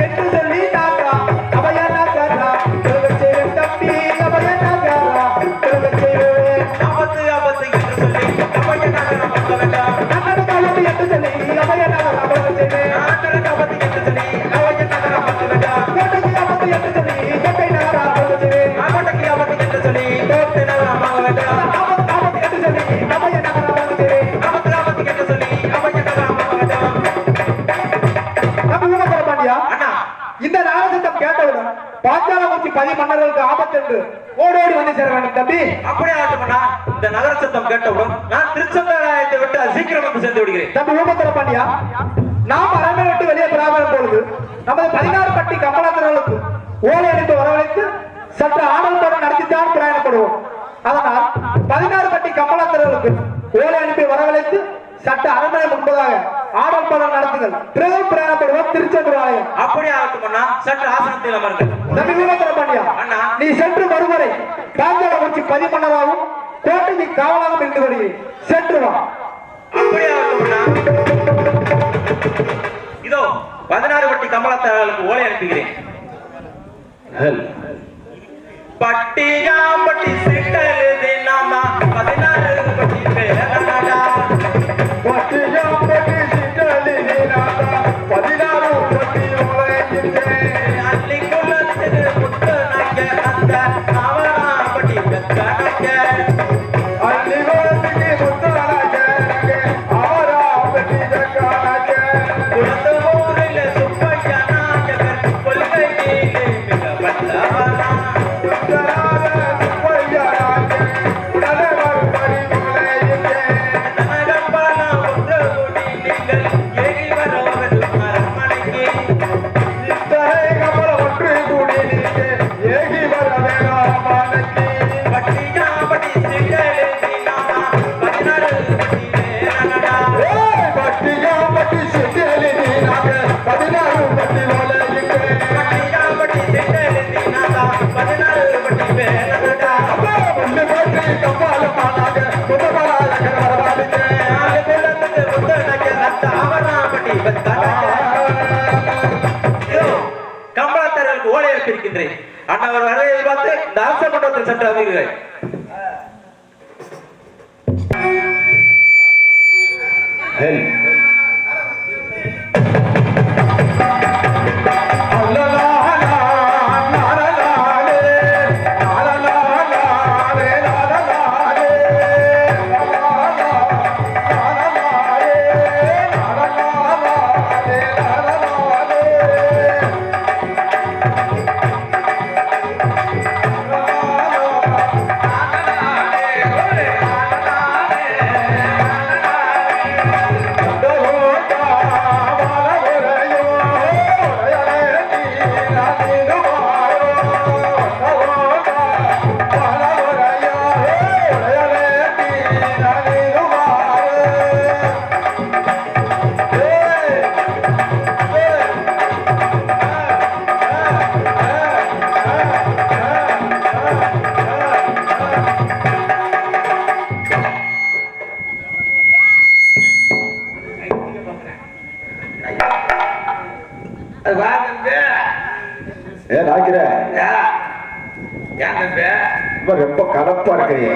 என்று சொல்லி நாங்கா அபயநகரா திருவச்சேரி தம்பி அபயநகரா திருவச்சேரி ஆபத்து ஆபத்து என்று சொல்லி அபயநகரம் வந்த வேண்டாம். அண்ணனுக்கு ஆபத்து என்று சொல்லி அபயநகரா திருவச்சேரி நாட்டனுக்கு ஆபத்து என்று சொல்லி அபயநகரம் வந்த வேண்டாம். கோட்டைக்கு ஆபத்து என்று சொல்லி கோட்டை நகரா திருவச்சேரி நாட்டனுக்கு ஆபத்து என்று சொல்லி கோட்டை நகரம் வாங்க வேண்டாம். ஆபத்து என்று சொல்லி அபயநகரா திருவச்சேரி ஆபத்து ஆபத்து என்று சொல்லி அபயநகரம் வாங்க வேண்டாம். நம்ம ஊமக்கர பாண்டியா அண்ணா இந்த நாகசத்தம் கேட்டவுடன் பாஞ்சாலங்குறிச்சி 10 மன்னர்களுக்கு ஆபத்து என்று ஓடோடி வந்து சேர வேண்டும் தம்பி. அப்படியே ஆகட்டும்னா இந்த நகர சத்தம் கேட்டவுடன் நான் திருச்செந்தூர் ஆலயத்தை விட்டு சீக்கிரம் வந்து சென்று விடுகிறேன். தம்பி ஊமக்கர பாண்டியா நாம் அரண்மனை விட்டு வெளியே பிராமணம் பொழுது நமது 16 பட்டி கம்பளத்தர்களுக்கு ஓலை அனுப்பி வரவழைத்து சற்று ஆடல்படம் நடத்தித்தான் பிரயாணப்படுவோம். அதனால் 16 பட்டி கம்பளத்தர்களுக்கு ஓலை அனுப்பி வரவழைத்து சட்ட அரண்மனை முன்பதாக ஆடல்படம் நடத்துங்கள். பிறகு பிரயாணப்படுவோம் திருச்செந்தூர் ஆலயம். அப்படியே ஆகட்டும்னா சற்று ஆசனத்தில் அமருங்கள். தம்பி ஊமக்கர பாண்டியா அண்ணா நீ சென்று வருவரை பாஞ்சாலங்குறிச்சி 10 மன்னராகவும் கோட்டைக்கு காவலாகவும் இருந்து வருகிறேன். சென்று வா. அப்படியே ஆகட்டும்னா இதோ 16 வட்டி கமலத்தார்களுக்கு ஓலை அனுப்புகிறேன். பட்டியாம்பட்டி சிட்டல் தினாமா 16 வட்டி பேரனடா. பட்டியாம்பட்டி சிட்டலினாதா 16 பட்டி உலகின்றேன். அள்ளி குலத்திரு முத்தனங்க அந்த அவராம்பட்டி பெத்தனங்க. அள்ளிவரத்துக்கு முத்தானங்க அவரா பட்டி ஜக்கானங்க. குலத்து ஊரில் சுப்பையா நாயகர் கொள்கையிலே மிக வல்லவனா. சுத்தராத சுப்பையராங்க உடனே மறுபடி உலகின்றேன். நகம்பலம் ஒன்று கூடி நீங்கள் ஏறி வருவது அரண்மனைக்கு. இத்தனை கமல ஒன்று கூடி நீங்க ஏகி வர வேணாம் மாலைக்கு. பட்டியாம்பட்டி சிட்டல் தினாமா 16 வட்டி பேரனடா. பட்டியாம்பட்டி சிட்டலினாக 16 பட்டி உலகின்றேன். பட்டியாம்பட்டி சிட்டல் தினாமா 16 வட்டி பேரனடா. ஒன்று பட்டி கம்பாலமானாக முதலாக வரவாடித்தேன். நாலு குலத்து முத்தனங்க அந்த அவராம்பட்டி பெத்தனங்க. கம்பளத்தார்களுக்கு ஓலை அனுப்பியிருக்கின்றேன். அண்ணவர் வரவை பார்த்து இந்த அரச மண்டபத்தில் சென்று அமர்கிறேன். ரொம்ப கலப்பா இருக்கிறீங்க.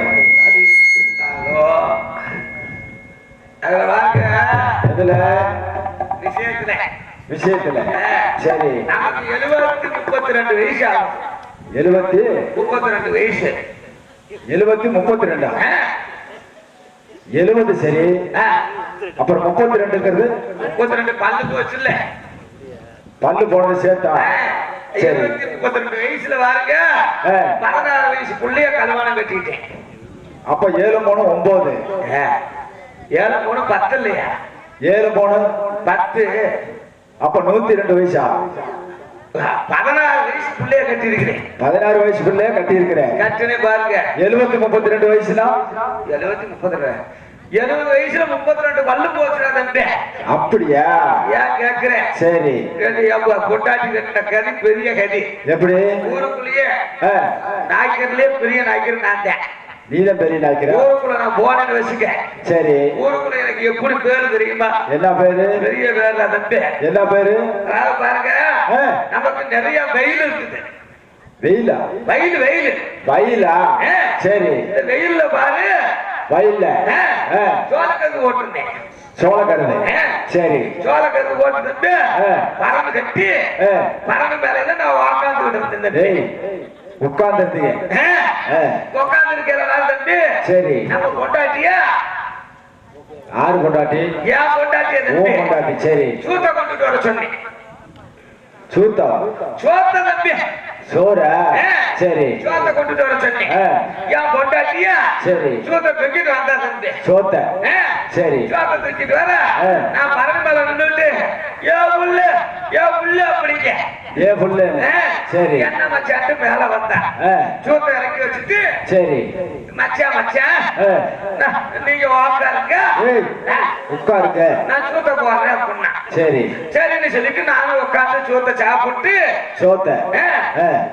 எதுல விஷயத்துல சரி 32 வயசு ஆகும். 32 வயசு 32 70 சரி. அப்புறம் 32ங்கிறது 32 பல்லு போச்சு இல்ல, பல்லு போனது சேர்த்தா சரி. 32 வயசுல வாருங்க 16 வயசு புள்ளைய கல்யாணம் கட்டிக்கிட்டேன். அப்ப 7 போன 9 7 மூணு 10 இல்லையா? 7 போன 10. அப்ப 102 வயசா? 16 வயசு புள்ளைய கட்டி இருக்கிறேன். 16 வயசுக்குள்ளே கட்டி இருக்கிறேன். கட்டினே பாருங்க. 70 32 வயசுனா 70 32 70 வயசுல 32 பல்லு போச்சுடா தம்பி. அப்படியா? ஏன் கேக்குறேன்? சரி. கொட்டாட்டி கட்டின கதி பெரிய கதி. எப்படி? ஊருக்குள்ளேயே நாய்க்கர்லயே பெரிய நாய்க்கர் நான் தான். நீதான் பெரிய நாய்க்கிற? ஊருக்குள்ள நான் போனேன்னு வச்சுக்க. சரி. ஊருக்குள்ள எனக்கு எப்படி பேரு தெரியுமா? என்ன பேரு? பெரிய பேர்ல தம்பி. என்ன பேரு? அதாவது பாருங்க, நமக்கு நிறைய வெயில் இருக்குது. வெயிலா? வெயில் வெயில் வயலா? சரி. இந்த வெயில்ல பாரு, வயல்ல சோளக்கருது ஓட்டுனேன். சோளக்கருது. சரி. சோளக்கருது ஓட்டுட்டு பறந்து கட்டி பறந்து மேல நான் உட்காந்துக்கிட்டு இருந்தேன். உட்கார்ந்து உட்காந்து இருக்கிறனால தம்பி. சரி. நம்ம கொண்டாட்டியா? ஆறு கொண்டாட்டி? ஏன் கொண்டாட்டியா ஓ தம்பி? கொண்டாட்டி. சரி. சூத்த கொண்டுட்டு வர சொன்னேன். சூத்தா? சோத்த தம்பி. சோறா? சரி. சோத்த கொண்டுட்டு வர சொன்னேன். ஏன் கொண்டாட்டியா? சரி. சூத்த தூக்கிட்டு வந்தா தம்பி. சோத்த? சரி. சோத்த தூக்கிட்டு வர நான் பறந்து மேல நின்றுட்டு ஏன் புள்ள அப்படிங்க. ஏ புள்ள? சரி. என்ன மச்சான் மேல வந்தா சூத்த இறக்கி வச்சுட்டு சரி. மச்சான் நீங்க உட்காருங்க, உட்காருங்க, நான் சூத்த போறேன் அப்படின்னா. சரி. சரின்னு சொல்லிட்டு நானும் உட்காந்து சூத்த சாப்பிட்டு சோத்த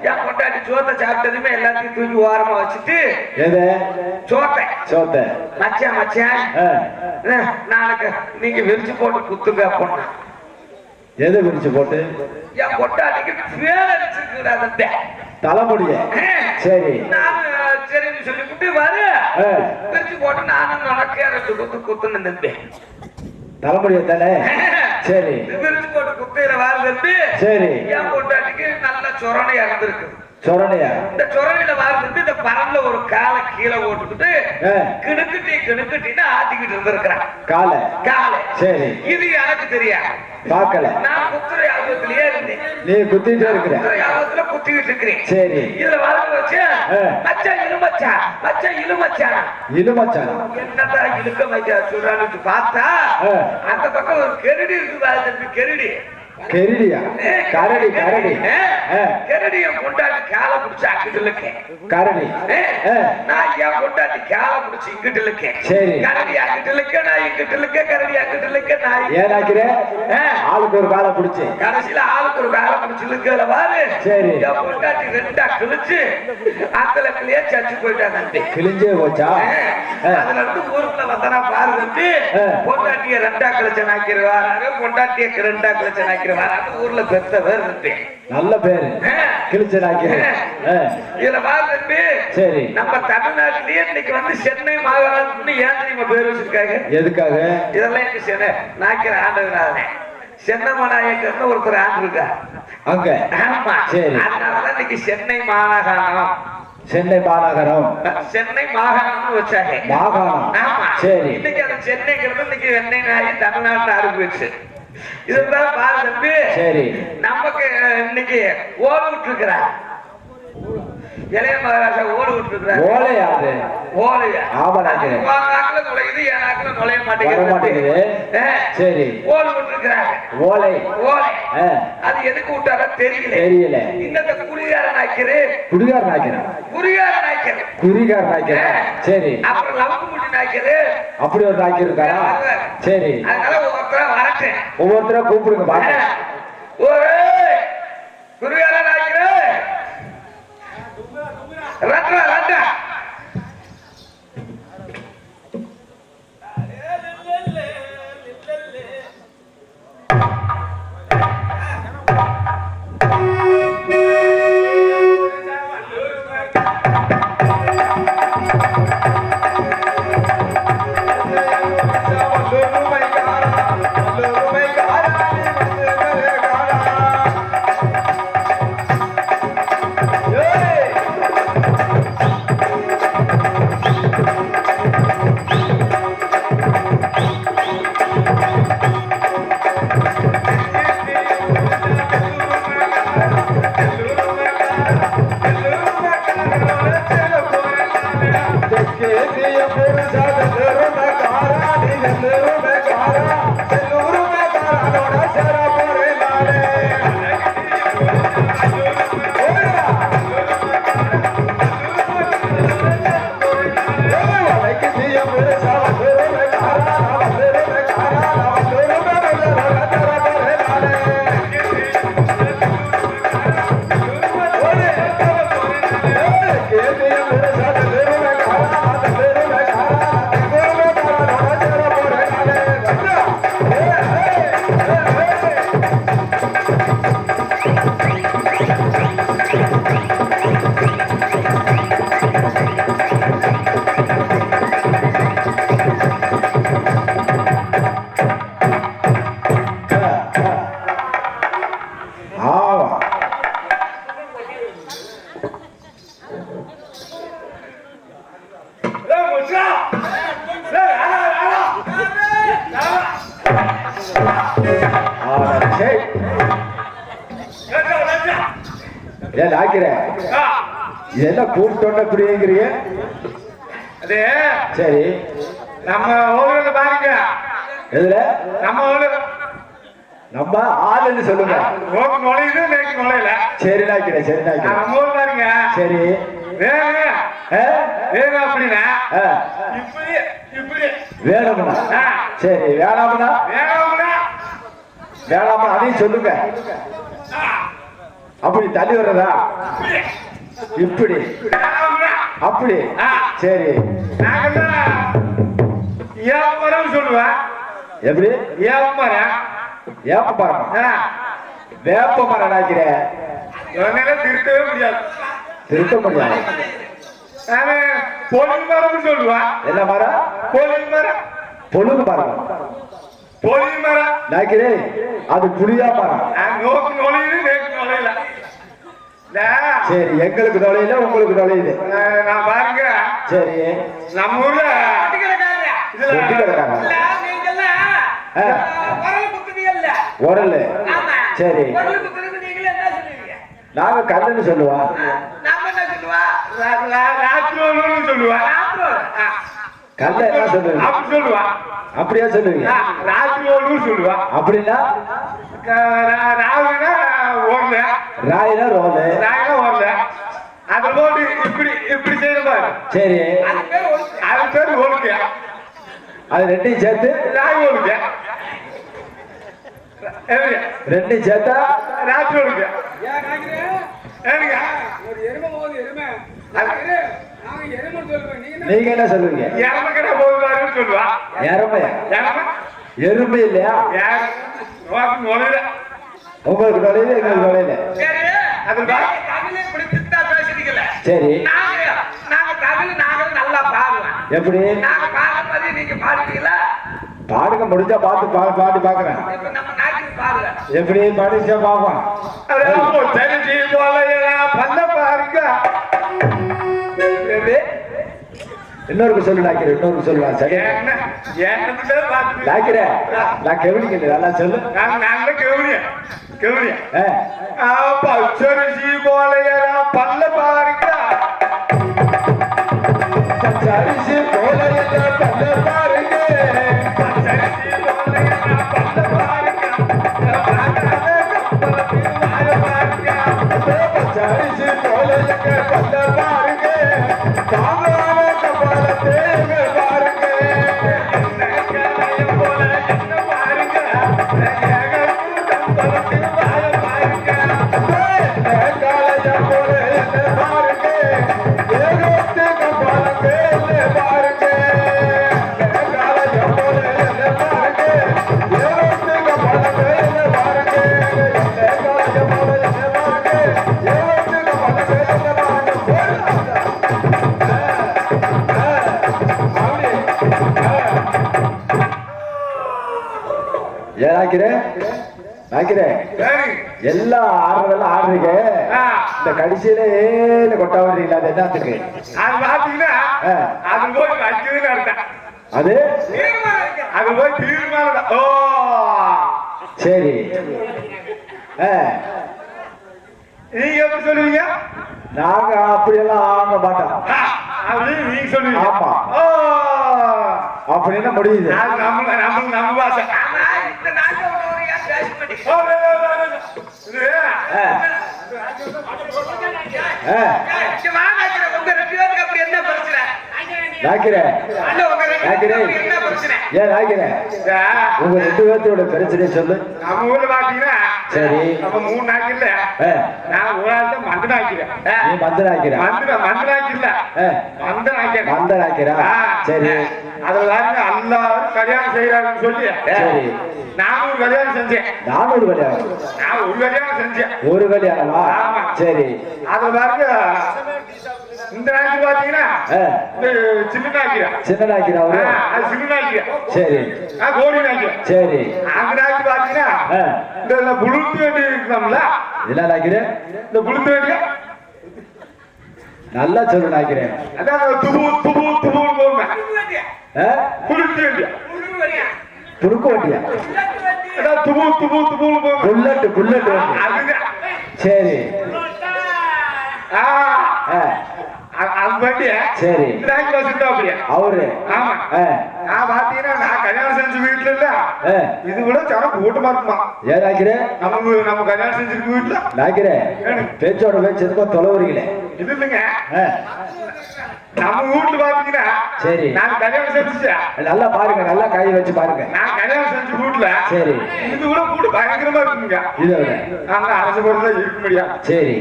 என் கொண்டாடி சோத்த சாப்பிட்டதுமே எல்லாத்தையும் தூக்கி ஓரமா வச்சுட்டு எது சோத்த மச்சான் நாளைக்கு நீங்க விரிச்சு போட்டு குத்துங்க அப்படின்னா. எது விரிச்சு போட்டு? என் கொண்டாடிக்கு பேர் அடிச்சிருக்கிறாங்க தலைமுடிய. சரி. நான் சரின்னு சொல்லிவிட்டு வரு விரிச்சு போட்டு நானும் நடக்க 2 குத்துன்னு தம்பி. தலைமுடிய தானே? சரி. விரிச்சு போட்டு குத்தையில வாரு தம்பி. சரி. என் கொண்டாடிக்கு நல்ல சொரணை இறந்துருக்கு. சொரணையா? இந்த சொரணையில வாருது இந்த பரல்ல ஒரு காலை கீழே போட்டுக்கிட்டு கிணுக்கிட்டின்னு ஆட்டிக்கிட்டு இருந்திருக்கிறான். காலை. சரி. இது எனக்கு தெரியாது. பார்க்கல. நான் குத்துறை ஆபத்திலேயே இருந்தேன். நீ குத்திட்டே இருக்கிற? குத்துறை ஆபத்துல குத்திக்கிட்டு இருக்கிறேன். சரி. இதுல வாழ்ந்து வச்சு மச்சான் இழுமச்சான் என்னதான் இழுக்க வைக்க சொல்றான்னு பார்த்தா அந்த பக்கம் ஒரு கெருடி இருக்குது. கெருடியா? கரடிய கொண்டாடி காலை பிடிச்சு அங்கிட்டு இருக்கேன். கரடி நான் என் கொண்டாடி காலை பிடிச்சு இங்கிட்டு இருக்கேன். சரி. கரடி அங்கிட்டு இருக்க, நான் இங்கிட்டு இருக்க, கரடி அங்கிட்டு இருக்க. நான் ஏனாக்கிறேன் ஆளுக்கு ஒரு காலை பிடிச்சு கடைசியில ஆளுக்கு ஒரு காலை பிடிச்சு இருக்கிற பாரு. சரி. என் கொண்டாடி 2ஆ கிழிச்சு அத்தலக்கிலேயே சச்சு போயிட்டாங்க. கிழிஞ்சே போச்சா? அதுல இருந்து ஊருக்குள்ள வந்தனா பாரு தம்பி. கொண்டாட்டிய 2ஆ கிழிச்ச நாக்கிடுவாரு, கொண்டாட்டிய 2ஆ கிழிச்ச நாக்கிடுவாரு. ஊர்ல பெத்த பேர் இருக்கு. நல்ல பேரு இதுல பாருங்க. சரி. நம்ம தமிழ்நாட்டிலேயே இன்னைக்கு வந்து சென்னை மாகாணத்துக்கு ஏன் தெரியுமா பேர் வச்சிருக்காங்க? எதுக்காக? இதெல்லாம் எங்க சென்னை நாக்கிற ஆண்டவனால சென்னமநாயக்கர்னு ஒருத்தர் ஆண்டு இருக்கா அங்க. ஆமா. சரி. அதனாலதான் இன்னைக்கு சென்னை மாநகரம் வச்சாங்க. மாகாணம். ஆமா. சரி. இன்னைக்கு அந்த சென்னைங்கிறது இன்னைக்கு வெண்ணெய் நாய் தமிழ்நாட்டுல ஆரம்பிச்சு. இதுதான் பாரு தம்பி. சரி. நமக்கு இன்னைக்கு ஓடு விட்டுருக்கிறார். இளைய மகாராஜா ஓடு விட்டுருக்கிறார். ஓலையாது? ஓலையா? ஆமா. நாக்குல நுழையுது, என் நாக்குல நுழைய மாட்டேங்குது. சரி. ஓடு விட்டுருக்கிறாங்க. ஓலை. அது எதுக்கு விட்டாரோ தெரியல. இந்த குடிகார நாய்க்கர். சரி. அப்புறம் லவக்கு முடி நாய்க்கரு. அப்படி ஒரு நாய்க்கர் இருக்காரா? சரி. அதனால ஒவ்வொருத்தரா கூப்பிடுங்க பாருங்க. குருகார நாய்க்கரு ரட்டா Hey! சரி ஏன் ஆக்கிறேன் என்ன கூப்பிட்டோன்னு புரியுங்கிறீங்க அது சரி நம்ம ஊர்ல பாருங்க எதுல நம்ம ஊர்ல நம்ம ஆளுன்னு சொல்லுங்க நுழையுது நேற்று நுழையல சரி நாக்கிறேன் சரி நாக்கிறேன் நம்ம ஊர் பாருங்க சரி வேக ஆ? வேக அப்படின்னா ஆ. இப்படி இப்படி வேணும்னா ஆ. சரி வேணாம்னா வேகம்னா வேணாம்னா அதையும் சொல்லுங்க அப்படி தள்ளி வர்றதா இப்படி வேகம்னா அப்படி ஆ. சரி நாங்கெல்லாம் ஏமரம் சொல்லுவேன் எப்படி ஏமரம் ஏப்ப மரம் வேப்ப மரம் நாக்கிறேன் திருத்தவே முடியாது திருத்த முடியாது நானு பொலில் மரம் சொல்லுவேன் என்ன மரம் பொலில் மரம் பொழுது மரம் பொலில் மரம் நாக்கிறேன் அது புளியா மரம் நோக்கு நுழையுது நேற்று நுழையல சரி எங்களுக்கு நுழையில உங்களுக்கு நுழையுது நான் பாருங்க சரி நம்ம ஊர்ல ஒட்டி கிடக்காங்க ஆ. உரல் சரி நாங்க கல்லுன்னு சொல்லுவோம் ராத்திரி சொல்லுவேன் கல்ல என்ன சொல்லுவீங்க அப்படி சொல்லுவான் அப்படியா சொல்லுவீங்க ராத்திரி சொல்லுவான் அப்படின்னா ராவுனா ஓடல ராயினா ரோலு ராயினா ஓடல அது போட்டு இப்படி இப்படி செய்யணும் பாரு சரி அது பேர் ஓடுக்க அது ரெண்டையும் சேர்த்து ராய் ஓடுக்க ரெண்டையும் சேர்த்தா ராத்திரி ஓடுக்க ஏனுங்க நீங்க என்ன சொல்லுவீங்க எரம கடை போகுதாருன்னு சொல்லுவா எருமையா எரம எருமை இல்லையா யார் நுழையில உங்களுக்கு நுழையுது எங்களுக்கு நுழையில அது சரி நாங்க தமிழ் நாங்க நல்லா பாடுவேன் எப்படி நாங்க பாடுறது நீங்க பாடுவீங்களா பாடுங்க முடிஞ்சா பார்த்து பாட்டு பாக்குறேன் இப்ப நம்ம நாட்டுக்கு பாடுவேன் எப்படி பாடிச்சா பாப்போம் தெரிஞ்சு போல பண்ண பாருங்க இன்னொருக்கு சொல்லு நாக்கிறேன் இன்னொருக்கு சொல்லுவான் சரி நாக்கிறேன் நான் கெவனிக்கல நல்லா சொல்லு நாங்க கெவனிய கெவனிய ஆ. பச்சரிசி போல பண்ண பாருங்க பச்சரிசி போல எல்லாம் பண்ண பாருங்க பச்சரிசி போல பண்ண பாருங்க பச்சரிசி போல எங்க பண்ண பாருங்க தாங்கான கபாலத்தை எங்க பாருங்க போல என்ன பாருங்க காலையம் போல என்ன பாருங்க ஏகத்து கபாலங்க என்ன பாருங்க காலையம் போல என்ன பாருங்க ஏகத்து கபாலங்க என்ன பாருங்க காலையம் போல என்ன பாருங்க ஏகத்து கபாலங்க என்ன பாருங்க நாக்கிறேன் எல்லாம் ஆடுறதெல்லாம் ஆடுறீங்க இந்த கடைசியில ஏழு கொட்டா வர்றீங்களா அது என்னத்துக்கு அது பாத்தீங்கன்னா அது போய் வச்சதுன்னு அர்த்தம் அது அது போய் தீர்மானம் ஓ சரி நீங்க எப்படி சொல்லுவீங்க நாங்க அப்படியெல்லாம் ஆக மாட்டோம் அப்படின்னு நீங்க சொல்லுவீங்க ஆமா. ஓ அப்படின்னா முடியுது அது நம்ம பாஷை இந்த நாட்டு நாக்கிறேன் ஏன் நாக்கிறேன் உங்க ரெண்டு பேர்த்தோட பிரச்சனை சொல்லு நம்ம ஊர்ல பாத்தீங்கன்னா சரி நம்ம 3 நாக்கு இல்ல நான் ஒரு ஆள் தான் மந்து நாக்கிறேன் நீ மந்த நாக்கிற மந்து நாக்கு இல்ல மந்த நாக்கிறேன் மந்த நாக்கிறா சரி அதுல பாருங்க எல்லாரும் கல்யாணம் செய்யறாங்கன்னு சொல்லி சரி நான் ஒரு கல்யாணம் செஞ்சேன் நான் ஒரு கல்யாணம் நான் ஒரு கல்யாணம் செஞ்சேன் ஒரு கல்யாணமா ஆமா. சரி அதுல பாருங்க இந்த நாக்கு பாத்தீங்கன்னா சின்ன நாக்கியா சின்ன நாக்கிறா அவரு அது சின்ன நாக்கியா சரி கோடி நாக்கியா சரி அந்த நாக்கு பாத்தீங்கன்னா இந்த புளுத்து வேண்டி இருக்கலாம்ல என்ன நாக்கிறேன் இந்த புளுத்து வேண்டிய நல்லா சொல்லு நாக்கிறேன் அதான் துபு போங்க புளுத்து வேண்டிய துருக்கு வட்டியா துபு துபு துபுன்னு போகும். புல்லட் புல்லட் வண்டி. அதுதான். சரி ஆ, ஆ, அது வண்டி சரி. இந்த நாய்க்கு வச்சுட்டா அப்படியே. அவரு ஆமா. ஆ, நான் பாத்தீங்கன்னா நான் கல்யாணம் செஞ்ச வீட்டுல இல்ல ஆ. இது கூட ஜனம் கூட்டமா இருக்குமா. ஏன் நாய்க்கிறே நம்ம கல்யாணம் செஞ்சிருக்க வீட்டுல நாய்க்கிறே பேச்சோட பேச்சு எதுக்கும் தொலைவுறீங்களே. இது இல்லைங்க. ஆ, நம்ம வீட்டுல பாத்தீங்கன்னா சரி. நான் கல்யாணம் செஞ்சுட்டேன். நல்லா பாருங்க, நல்லா கை வச்சு பாருங்க. நான் கல்யாணம் செஞ்ச வீட்டுல சரி. இது கூட கூட்டு பயங்கரமா இருக்குங்க. இதை விட நாங்க அரசு பொருள் இருக்க முடியாது சரி.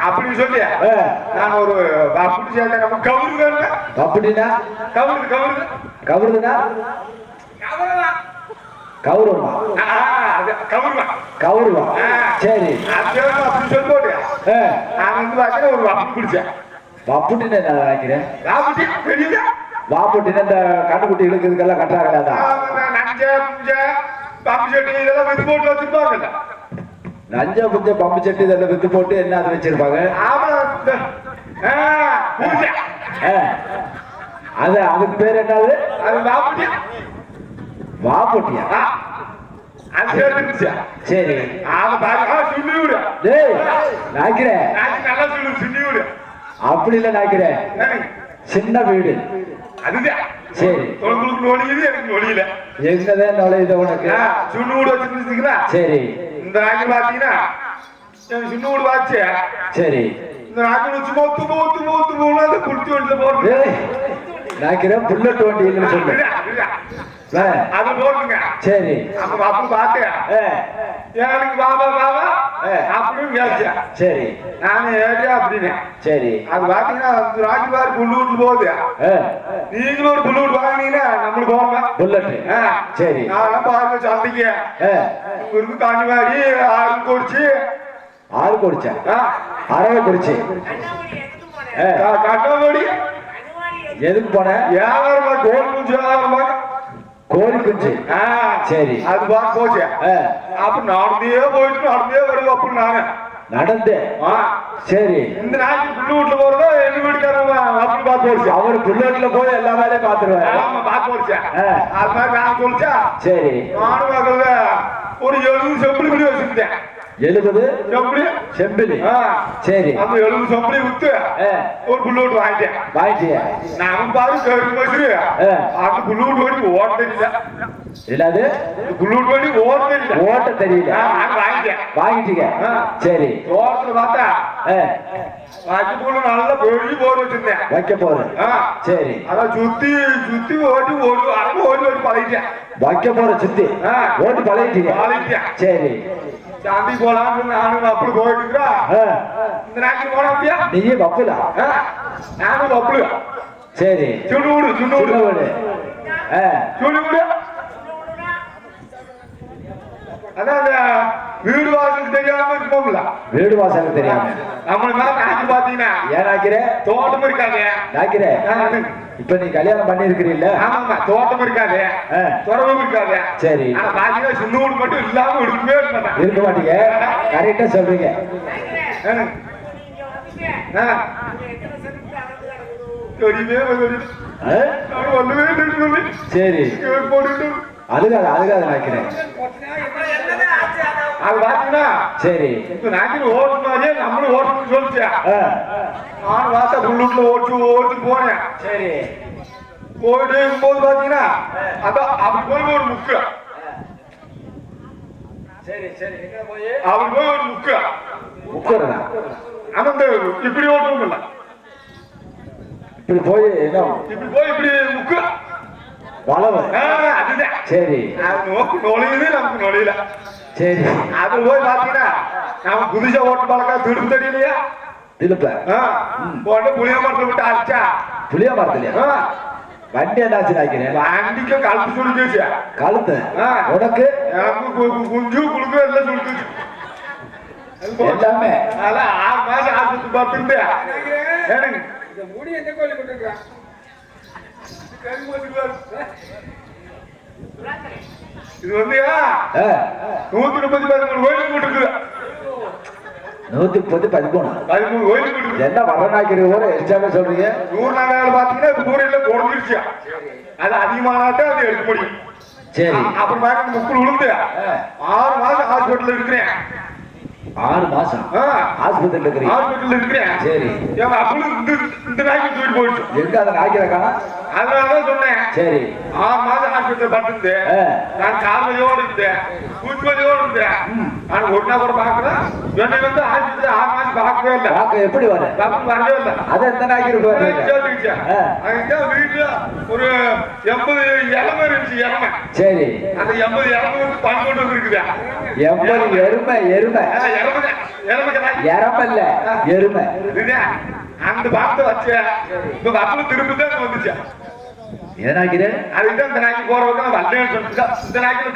அப்படின்னு சொல்லி ஆ, நாங்க ஒரு அப்படி சேர்ந்த நம்ம கவுரு வேணுங்க. அப்படின்னா கவுருது கவுருது கவுருதுன்னா கௌரவமா கவுருவா கௌரவா. சரி. அது அப்படி சொல்லி போட்டு ஆ, நான் வந்து பாத்தீங்கன்னா ஒரு அப்படி குடிச்சேன். வாப்புட்டின்னு நான் நினைக்கிறேன். அப்படி பெரிய வாப்புட்டின்னு இந்த கண்டுக்குட்டி இழுக்கிறதுக்கெல்லாம் கட்டுறாங்களா? நஞ்ச புஞ்ச பம்பு செட்டி இதெல்லாம் வித்து போட்டு வச்சிருப்பாங்கல்ல. நஞ்ச புஞ்ச பம்பு செட்டு இதெல்லாம் வித்து போட்டு என்ன அது வச்சிருப்பாங்க? ஆமா. பூஜை ஆ, அது அதுக்கு பேர் என்னது? அது வாப்புட்டி. வாப்புட்டியா? அது சேர்த்துருச்சு. சரி. அதை பாருங்க சுண்ணி விடு. டேய் நாய்க்கிறேன். நான் நல்லா சொல்லு சுண்ணி விடு. அப்படி இல்லை நாய்க்கிறேன். சின்ன வீடு. அதுதான். சரி. உங்களுக்கு நொழியுது எனக்கு நொழியல. எங்கதான் நுழையுது உனக்கு? சுண்ணி வீடு வச்சிருந்துச்சுங்களா? சரி. இந்த நாய்க்கு பாத்தீங்கன்னா எனக்கு சுண்ணி வீடு வாச்சு. சரி. இந்த நாய்க்கு சும்மா துப்பு துப்பு துப்புன்னு அந்த குளிச்சு வண்டியில போடுறது. டேய் நாய்க்கிறேன் புல்லட் வண்டி இல்லைன்னு சொல்லு. ஆ, அது போடுங்க. சரி. அப்ப அப்படி பார்த்தேன். ஆ, எனக்கு பாபா பாபா ஆ. அப்படின்னு கேட்டேன். சரி. நானு ஏறியா அப்படின்னு. சரி. அது பாத்தீங்கன்னா ராக்கி பார் புல்லூட்டு போகுது. ஆ, நீங்களும் ஒரு புல்லூட் வாங்கினீங்கன்னா நம்மளுக்கு போங்க. புல்லட். சரி. நான் பாருங்க சந்தைக்கு ஆ, இருக்கு காணிவாடி ஆறு குடிச்சு ஆறு குடிச்சா அரவை குடிச்சு. ஆ, கட்டபடி எதுக்கு போன? வியாபாரமா கோல் குஞ்சு வியாபாரமா. கோழி குஞ்சு. சரி. அது பார்க்க போச்சு. ஆ, அப்ப நடந்தே போயிட்டு நடந்தே வருது அப்படின்னு நானு நடந்து. சரி. இந்த நாய்க்கு புல்லு வீட்டுல போறதோ எங்க வீட்டுக்காரங்க அப்படி பார்த்து போடுச்சு. அவரு புல்லட்ல போய் எல்லா வேலையும் பாத்துருவாரு. ஆமா பார்த்து போடுச்சேன். ஆ. அது மாதிரி நான் சொல்லிச்சா சரி. நானும் பார்க்கறத ஒரு 70 செம்பளி பண்ணி வச்சுக்கிட்டேன். 70 செம்பளி செம்பிலி. சரி. அந்த 70 செம்பளி வித்து ஆ, ஒரு புல்லு வீட்டு வாங்கிட்டேன். வாங்கிட்டியா? நானும் பாரு கருப்பு பசு ஆ. அந்த புல்லு வீட்டு வண்டி ஓட்ட தெரியல. என்னது? புல்லு வீட்டு வண்டி ஓட்ட தெரியல. ஓட்ட தெரியல. நான் வாங்கிட்டேன். வாங்கிட்டீங்க? ஆ. சரி. தோட்டத்துல பார்த்தா ஆ, வாக்கி போல நல்லா பெரிய போர் வச்சிருந்தேன். வைக்க போகுது. சரி. அதான் சுத்தி சுத்தி ஓட்டி ஒரு அரை ஓட்டி பழகிட்டேன். வைக்க போற சுத்தி ஆ. ஓட்டு பழகிட்டீங்க. பழகிட்டேன். சரி. சாந்தி போலான்னு நானும் அப்படி போயிட்டு இருக்கிறா. ஆ, இந்த நாய்க்கு போனா அப்படியா? நீயே வப்புலா? நானும் அப்படி சரி. சுண்ணு விடு சுண்ணு விடு சின்ன வீடு. ஆ, சுண்ணு விடு. அதான் அந்த வீடு வாசல் தெரியாம இருப்போம்ல. வீடு வாசல் தெரியாம நம்மளுக்கு மேல நாய்க்கு பாத்தீங்கன்னா ஏன் நாய்க்கிறே? தோட்டம் இருக்காது. நாய்க்கிறே இப்ப நீ கல்யாணம் பண்ணி இருக்கிறீல்ல? ஆமாமா தோட்டம் இருக்காது. ஆ. துறவும் இருக்காது. சரி. ஆனா பாத்தீங்கன்னா சின்ன வீடு மட்டும் இல்லாம இருக்கவே இருக்க இருக்க மாட்டீங்க. கரெக்டா சொல்றீங்க. ஆ? சரி. அழுகாத அழுகாத நாய்க்கிறேன். அது பாத்தீங்கன்னா சரி. இப்ப நாய்க்கு ஓட்டு மாதிரியே நம்மளும் ஓட்டணும்னு சொல்லிச்சு. ஆ, நானும் பார்த்தா புல்லூட்ல ஓட்டு போனேன். சரி. போயிட்டு இருக்கும்போது பாத்தீங்கன்னா அதான் அப்படி போய் ஒரு முக்கு சரி. சரி. எங்க போய் அப்படி போய் ஒரு முக்கு உட்காருடா. ஆனா இந்த இப்படி ஓட்டவும் இல்லை. இப்படி போய் என்ன இப்படி போய் இப்படி முக்கு வளவு. அதுதான். சரி. அது நோக்கு நுழையுது நமக்கு நுழையல. சரி. அது போய் பாத்தீங்கன்னா நம்ம புதுசா ஓட்டு பழக்கம் திரும்ப தெரியலையா? திருப்ப போட்டு புளிய மரத்துல விட்டு அடிச்சா புளிய மரத்துலயா? வண்டி என்னாச்சு நாய்க்கிறேன்? வண்டிக்கு கழுத்து சுருக்கிச்சு. கழுத்து உனக்கு? எனக்கு குஞ்சு குழுக்க எல்லாம் சுருக்கிச்சு. எல்லாமே அதான் 6 மாசம் ஆஸ்பத்திரி பார்த்துட்டு எனக்கு இந்த முடி எந்த கோயில் கொண்டிருக்கான்? இது வந்து ஆ, 133 கோயிலுக்கு போட்டுருக்கு. 113 13 கோயிலுக்கு போட்டுருக்கு. என்ன வர நாய்க்கிற ஊர எக்ஸ்ட்ராவே சொல்றீங்க? 100 நாள் பாத்தீங்கன்னா 100 குறைஞ்சிருச்சு. அது அதிகமானாதான் அது எடுக்க முடியும். சரி. அப்புறம் பாக்க முக்குள் விழுந்து 6 மாசம் ஹாஸ்பிட்டல் இருக்கிறேன். 6 மாசம் ஆஸ்பத்திரியில் இருக்கிறீங்க? ஹாஸ்பிட்டல் இருக்கிறேன். சரி. என் அப்பளும் இந்த நாய்க்கு தூக்கிட்டு போயிடுச்சு. எங்க அதை காய்க்கிறக்கானா? அதனாலதான் சொன்னேன். சரி. 6 மாசம் ஹாஸ்பிட்டல் பட்டு நான் காலையோடு இருந்தேன், கூச்சுவலியோடு இருந்தேன். நான் ஒரு நாள் கூட பாக்குறேன். என்னை வந்து ஹாஸ்பிட்டல் 6 மாசம் பார்க்கவே இல்லை. பார்க்க எப்படி வர? வரவே இல்லை. அதை எந்த நாய்க்கு வீட்டுல ஒரு 80 இளமை இருந்துச்சு. இளமை. சரி. அந்த 80 இளமை வந்து பணம் கொண்டு வந்து இருக்குதா? 80 எருமை எருமை எரமல்ல எருமை. அந்த பாட்டு வச்சு இப்ப வசல திரும்பிதான் வந்துச்சு. எதனாக்கிறேன்? அதுதான் இந்த நாய்க்கு போறவங்க நான் வரலன்னு சொன்னா இந்த நாய்க்கு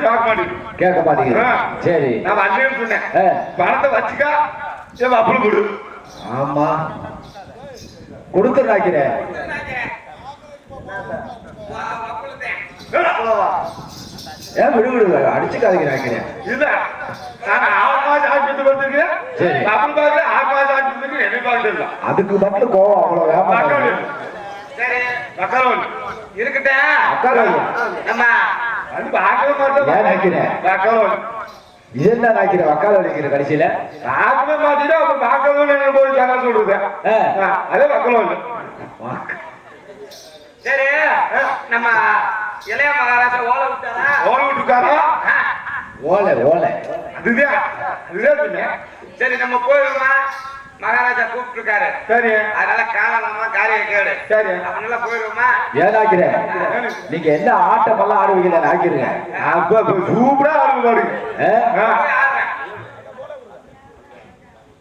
கேட்க மாட்டேங்குது. சரி. நான் வரலன்னு சொன்னேன். பணத்தை வச்சுக்கா சரி அப்பளும் கொடு. ஆமா கொடுத்துறாக்கிறேன். ஏன் விடு விடு அடிச்சுக்காதீங்கிறேன். இல்ல நான் 6 மாசம் ஆஸ்பத்திரி வந்திருக்கேன். அப்பள் பாக்கல 6 மாசம் ஆஸ்பத்திரி என்ன பாக்கல. அதுக்கு மட்டும் கோவம் அவ்வளவு வேகமா. சரி வக்காலோல் இருக்கட்டே. வக்காலோல் நம்ம அது பாக்கவே மாட்டோம். ஏன் நினைக்கிறேன் வக்காலோல் இதெல்லாம் நினைக்கிறேன். வக்காலோல் நினைக்கிற கடைசியில பாக்கவே மாட்டீங்க. அப்ப பாக்கலோல் என்ன போய் ஜாக சொல்றது. அதே வக்காலோல். சரி நம்ம இளைய மகாராஜா ஓலை விட்டாரா? ஓலை விட்டுக்காரா? ஓலை ஓலை அதுதான். சரி நம்ம போயிருமா? மகாராஜா கூப்பிட்டு இருக்காரு. சரி. அதனால காலமா காரியம் கேடு. சரி அதனால போயிருமா? ஏதாக்கிறேன். நீங்க என்ன ஆட்டம் எல்லாம் ஆடுவீங்க ஆக்கிருங்க. அப்ப சூப்பரா ஆடுவாரு.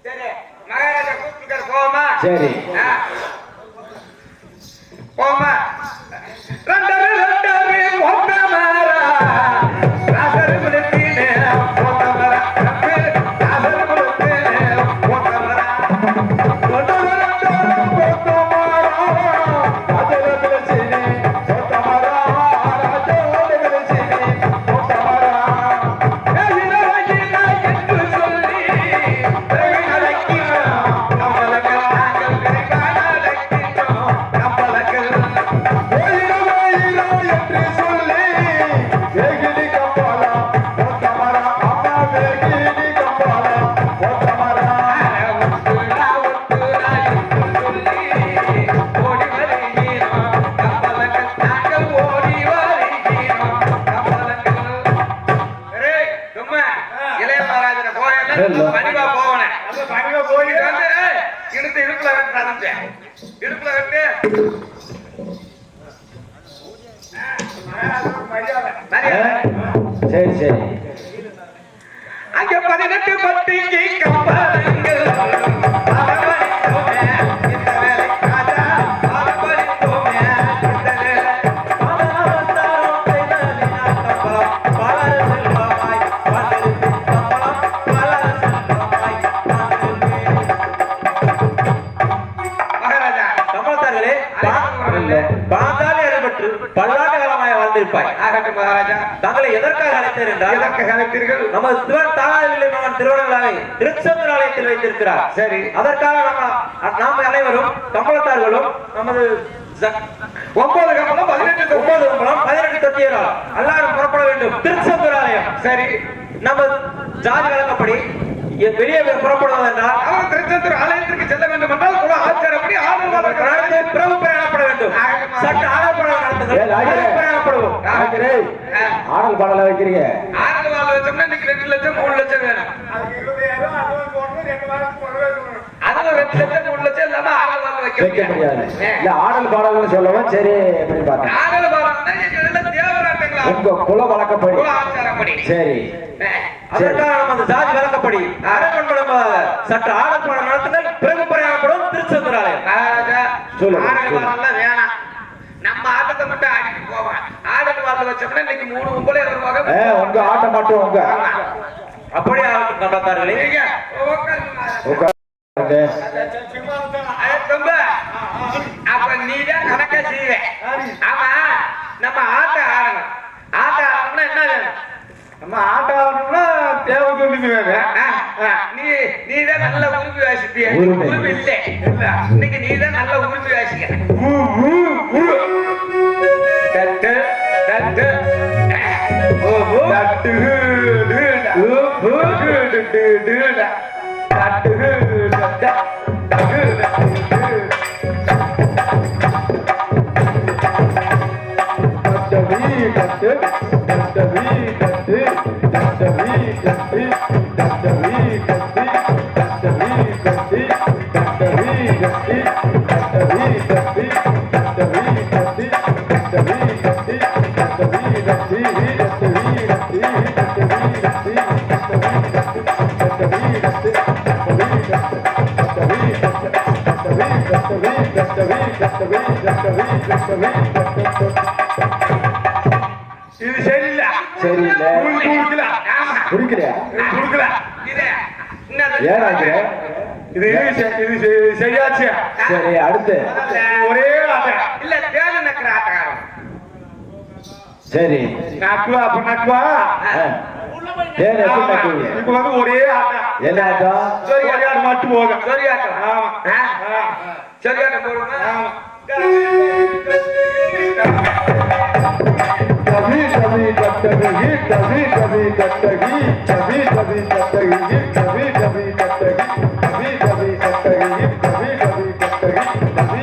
சரி மகாராஜா கூப்பிட்டு இருக்காரு. போமா? சரி போமா. சரி சரி. அங்க 18 பட்டிக்கு கம்பளங்கள் பல்லாண்டு காலமாய் வாழ்ந்திருப்பாய். ஆகட்டும் மகாராஜா. தங்களை எதற்காக அழைத்தீர் என்றால் எதற்காக அழைத்தீர்கள்? நமது சிவன் தாராவில்லை மகன் திருவண்ணாமலை திருச்செந்தூர் ஆலயத்தில் வைத்திருக்கிறார். சரி அதற்காக நாம் அனைவரும் கம்பளத்தார்களும் நமது 9 கம்பளம் 18 தத்தியரால் எல்லாரும் புறப்பட வேண்டும் திருச்செந்தூர் ஆலயம். சரி நம்ம ஜாதி வழக்கப்படி வெளியே புறப்படுவது என்றால் அவர் திருச்செந்தூர் ஆலயத்திற்கு செல்ல வேண்டும் என்றால் கூட ஆச்சாரப்படி ஆதரவாளர்கள் பிரபு பிரயாணப்பட வேண்டும். சற்று ஆடல்பாடல் நடத்துங்கள். பிரயாணப்படுவோம். ஆடல் பாடல வைக்கிறீங்க. ஆதரவாளர் வச்சோம்னா இன்னைக்கு 2 லட்சம் 3 லட்சம் வேணும். அதுல 2 லட்சம் 3 லட்சம் இல்லாம ஆதரவாளர் வைக்க முடியாது. இல்ல ஆடல் பாடல்கள் சொல்லவும் சரி எப்படி பார்த்தேன். ஆதரவாளர்னா இதெல்லாம் தேவராட்டங்களா? உங்க குல வழக்கப்படி ஆச்சாரப்படி. சரி. அதற்காக நம்ம ஜாதி வழக்கப்படி சற்று ஆடல் பாடல் நடத்துங்கள். பிறகு பிரயாணப்படும் திருச்செந்தூர் ஆலயம். ஆடல் வேணாம். நம்ம ஆட்டத்தை மட்டும் ஆடிட்டு போவான். ஆடல் வாழ வச்சோம்னா இன்னைக்கு 3 கும்பலே வருவாங்க. உங்க ஆட்டம் மட்டும் உங்க அப்படியே ஆகட்டும் கம்பளத்தார்களே. அப்ப நீதான் கணக்கா செய்வேன். ஆமா நம்ம ஆட்டம் ஆடணும். ஆட்டம் ஆடணும்னா என்ன வேணும்? நம்ம ஆட்டம் ஆடணும்னா தேவை சொல்லி நீதான் நல்ல உருவி வாசிப்பிய. உருவி இல்லை இன்னைக்கு நீதான் நல்ல உருவி வாசிக்க. தட்டு தட்டு இது சரியில்லை சரியில்லை குடிக்கலையா ஏன் ஆகிற இது இது சரியாச்சு சரி அடுத்து ஒரே ஆட்டம் இல்ல தேனு நக்கிற ஆட்டக்காரன் சரி நக்குவா அப்ப நக்குவா ஏன் எப்படி நக்குவீங்க? இப்ப வந்து ஒரே ஆட்டம் என்ன ஆட்டம் சரியாட்டம் மட்டும் போகும் சரியாட்டம் ஆமா சரியாட்டம் போடுங்க कभी कभी कटगी कभी कभी कटगी कभी कभी कटगी कभी कभी कटगी कभी कभी कटगी कभी कभी कटगी कभी कभी कटगी कभी कभी कटगी कभी कभी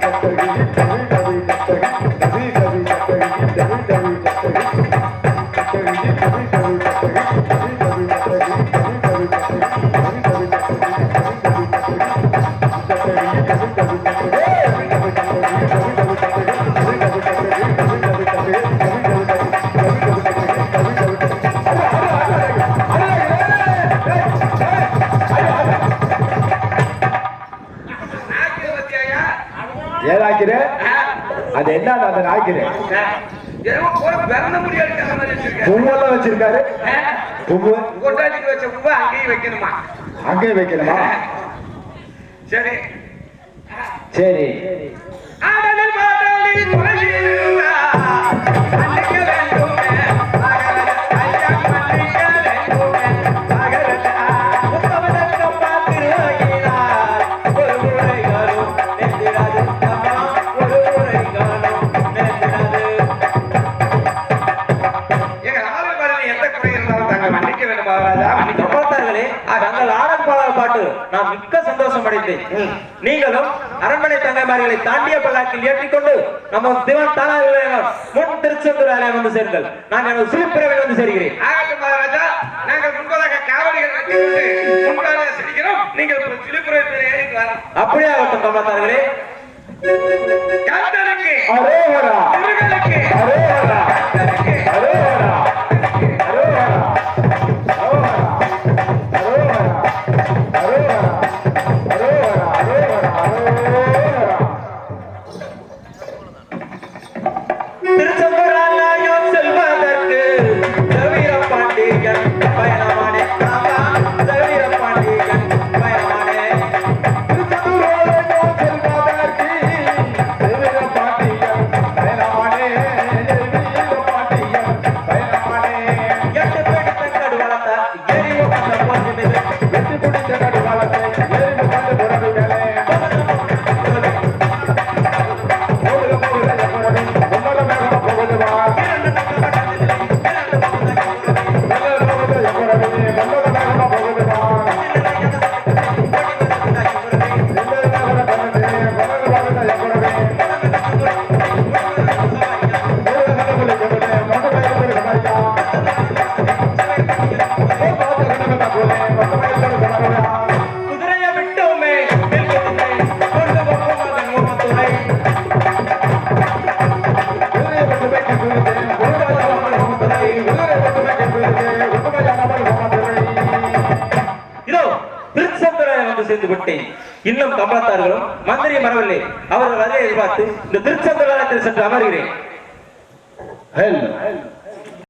कटगी कभी कभी कटगी कटगी कभी कभी कटगी कभी कभी कटगी कभी कभी कटगी कभी कभी कटगी कभी कभी कटगी ஏதாக்கிற அது என்ன அதை ஆக்கிறேன் பிறந்த முடியாது பூவெல்லாம் வச்சிருக்காரு பூவு கொட்டாச்சிக்கு வச்ச பூவை அங்கேயும் வைக்கணுமா அங்கேயும் வைக்கணுமா சரி சரி ஆடலில் பாடலில் குறையிருந்தா மன்னிக்க வேண்டுமே ஐயா மன்னிக்க வேண்டுமே உப்பவதற்கம் பார்த்திருக்கிறார் ஒரு முறை காணும் நெஞ்சிராது அம்மா ஒரு முறை காணும் நெஞ்சிராது எங்க ஆடல் பாடலில் எந்த குறை இருந்தாலும் தாங்கள் மன்னிக்க வேண்டும் மகாராஜா மன்னிக்க பார்த்தார்களே தங்கள் ஆடல் பாடல் பாட்டு நான் மிக்க சந்தோஷம் அடைந்தேன். நீங்களும் அரண்மனை தங்கைமார்களை தாண்டிய பல்லாக்கில் ஏற்றிக்கொண்டு நம்ம திவான் தானாக முன் திருச்செந்தூர் ஆலயம் வந்து சேருங்கள். நான் எனது சிலிப்பிரவில் வந்து சேர்கிறேன். ஆகட்டும் மகாராஜா, நாங்கள் முன்பதாக காவடிகள் கட்டிக்கொண்டு முன்பாக செல்கிறோம். நீங்கள் சிலிப்புரத்தில் ஏறிட்டு வரலாம். அப்படியே ஆகட்டும் கமலத்தார்களே. கந்தனுக்கு அரோகரா முருகனுக்கு அரோகரா கந்தனுக்கு அரோகரா அரோகரா அரோகரா அரோகரா அரோகரா அரோகரா அரோகரா அரோகரா திருச்செந்தூர் ஆலயம் செல்வதற்கு தவிர பாண்டியன் பயணமானே ராமா தவிர பாண்டியன் பயணமானே திருச்செந்தூர் ஆலயம் செல்வதற்கு தெய்வீக பாண்டியன் பயணமானே தெய்வீக பாண்டியன் பயணமானே எட்டு பிடித்த கடுவளத்த எரிவு வந்த போது வெற்றி பிடித்த நடுவாளத்தை ஏறி கொண்டு புறவிகளே போகுது போகுது எப்பொழுது உன்னத மேகம் போகுதுவா போகுது எப்பொழுது உன்னத மேகம் போகுதுவா குதிரையை விட்டோமே கொண்டு போகும் அதன் முகத்துணை இதோ திருச்செந்தூரை வந்து சேர்ந்து விட்டேன். இன்னும் கமலத்தார்களும் மந்திரி மரவில்லை. அவர்கள் வரையை எதிர்பார்த்து இந்த திருச்செந்தூராலயத்தில் சென்று அமர்கிறேன்.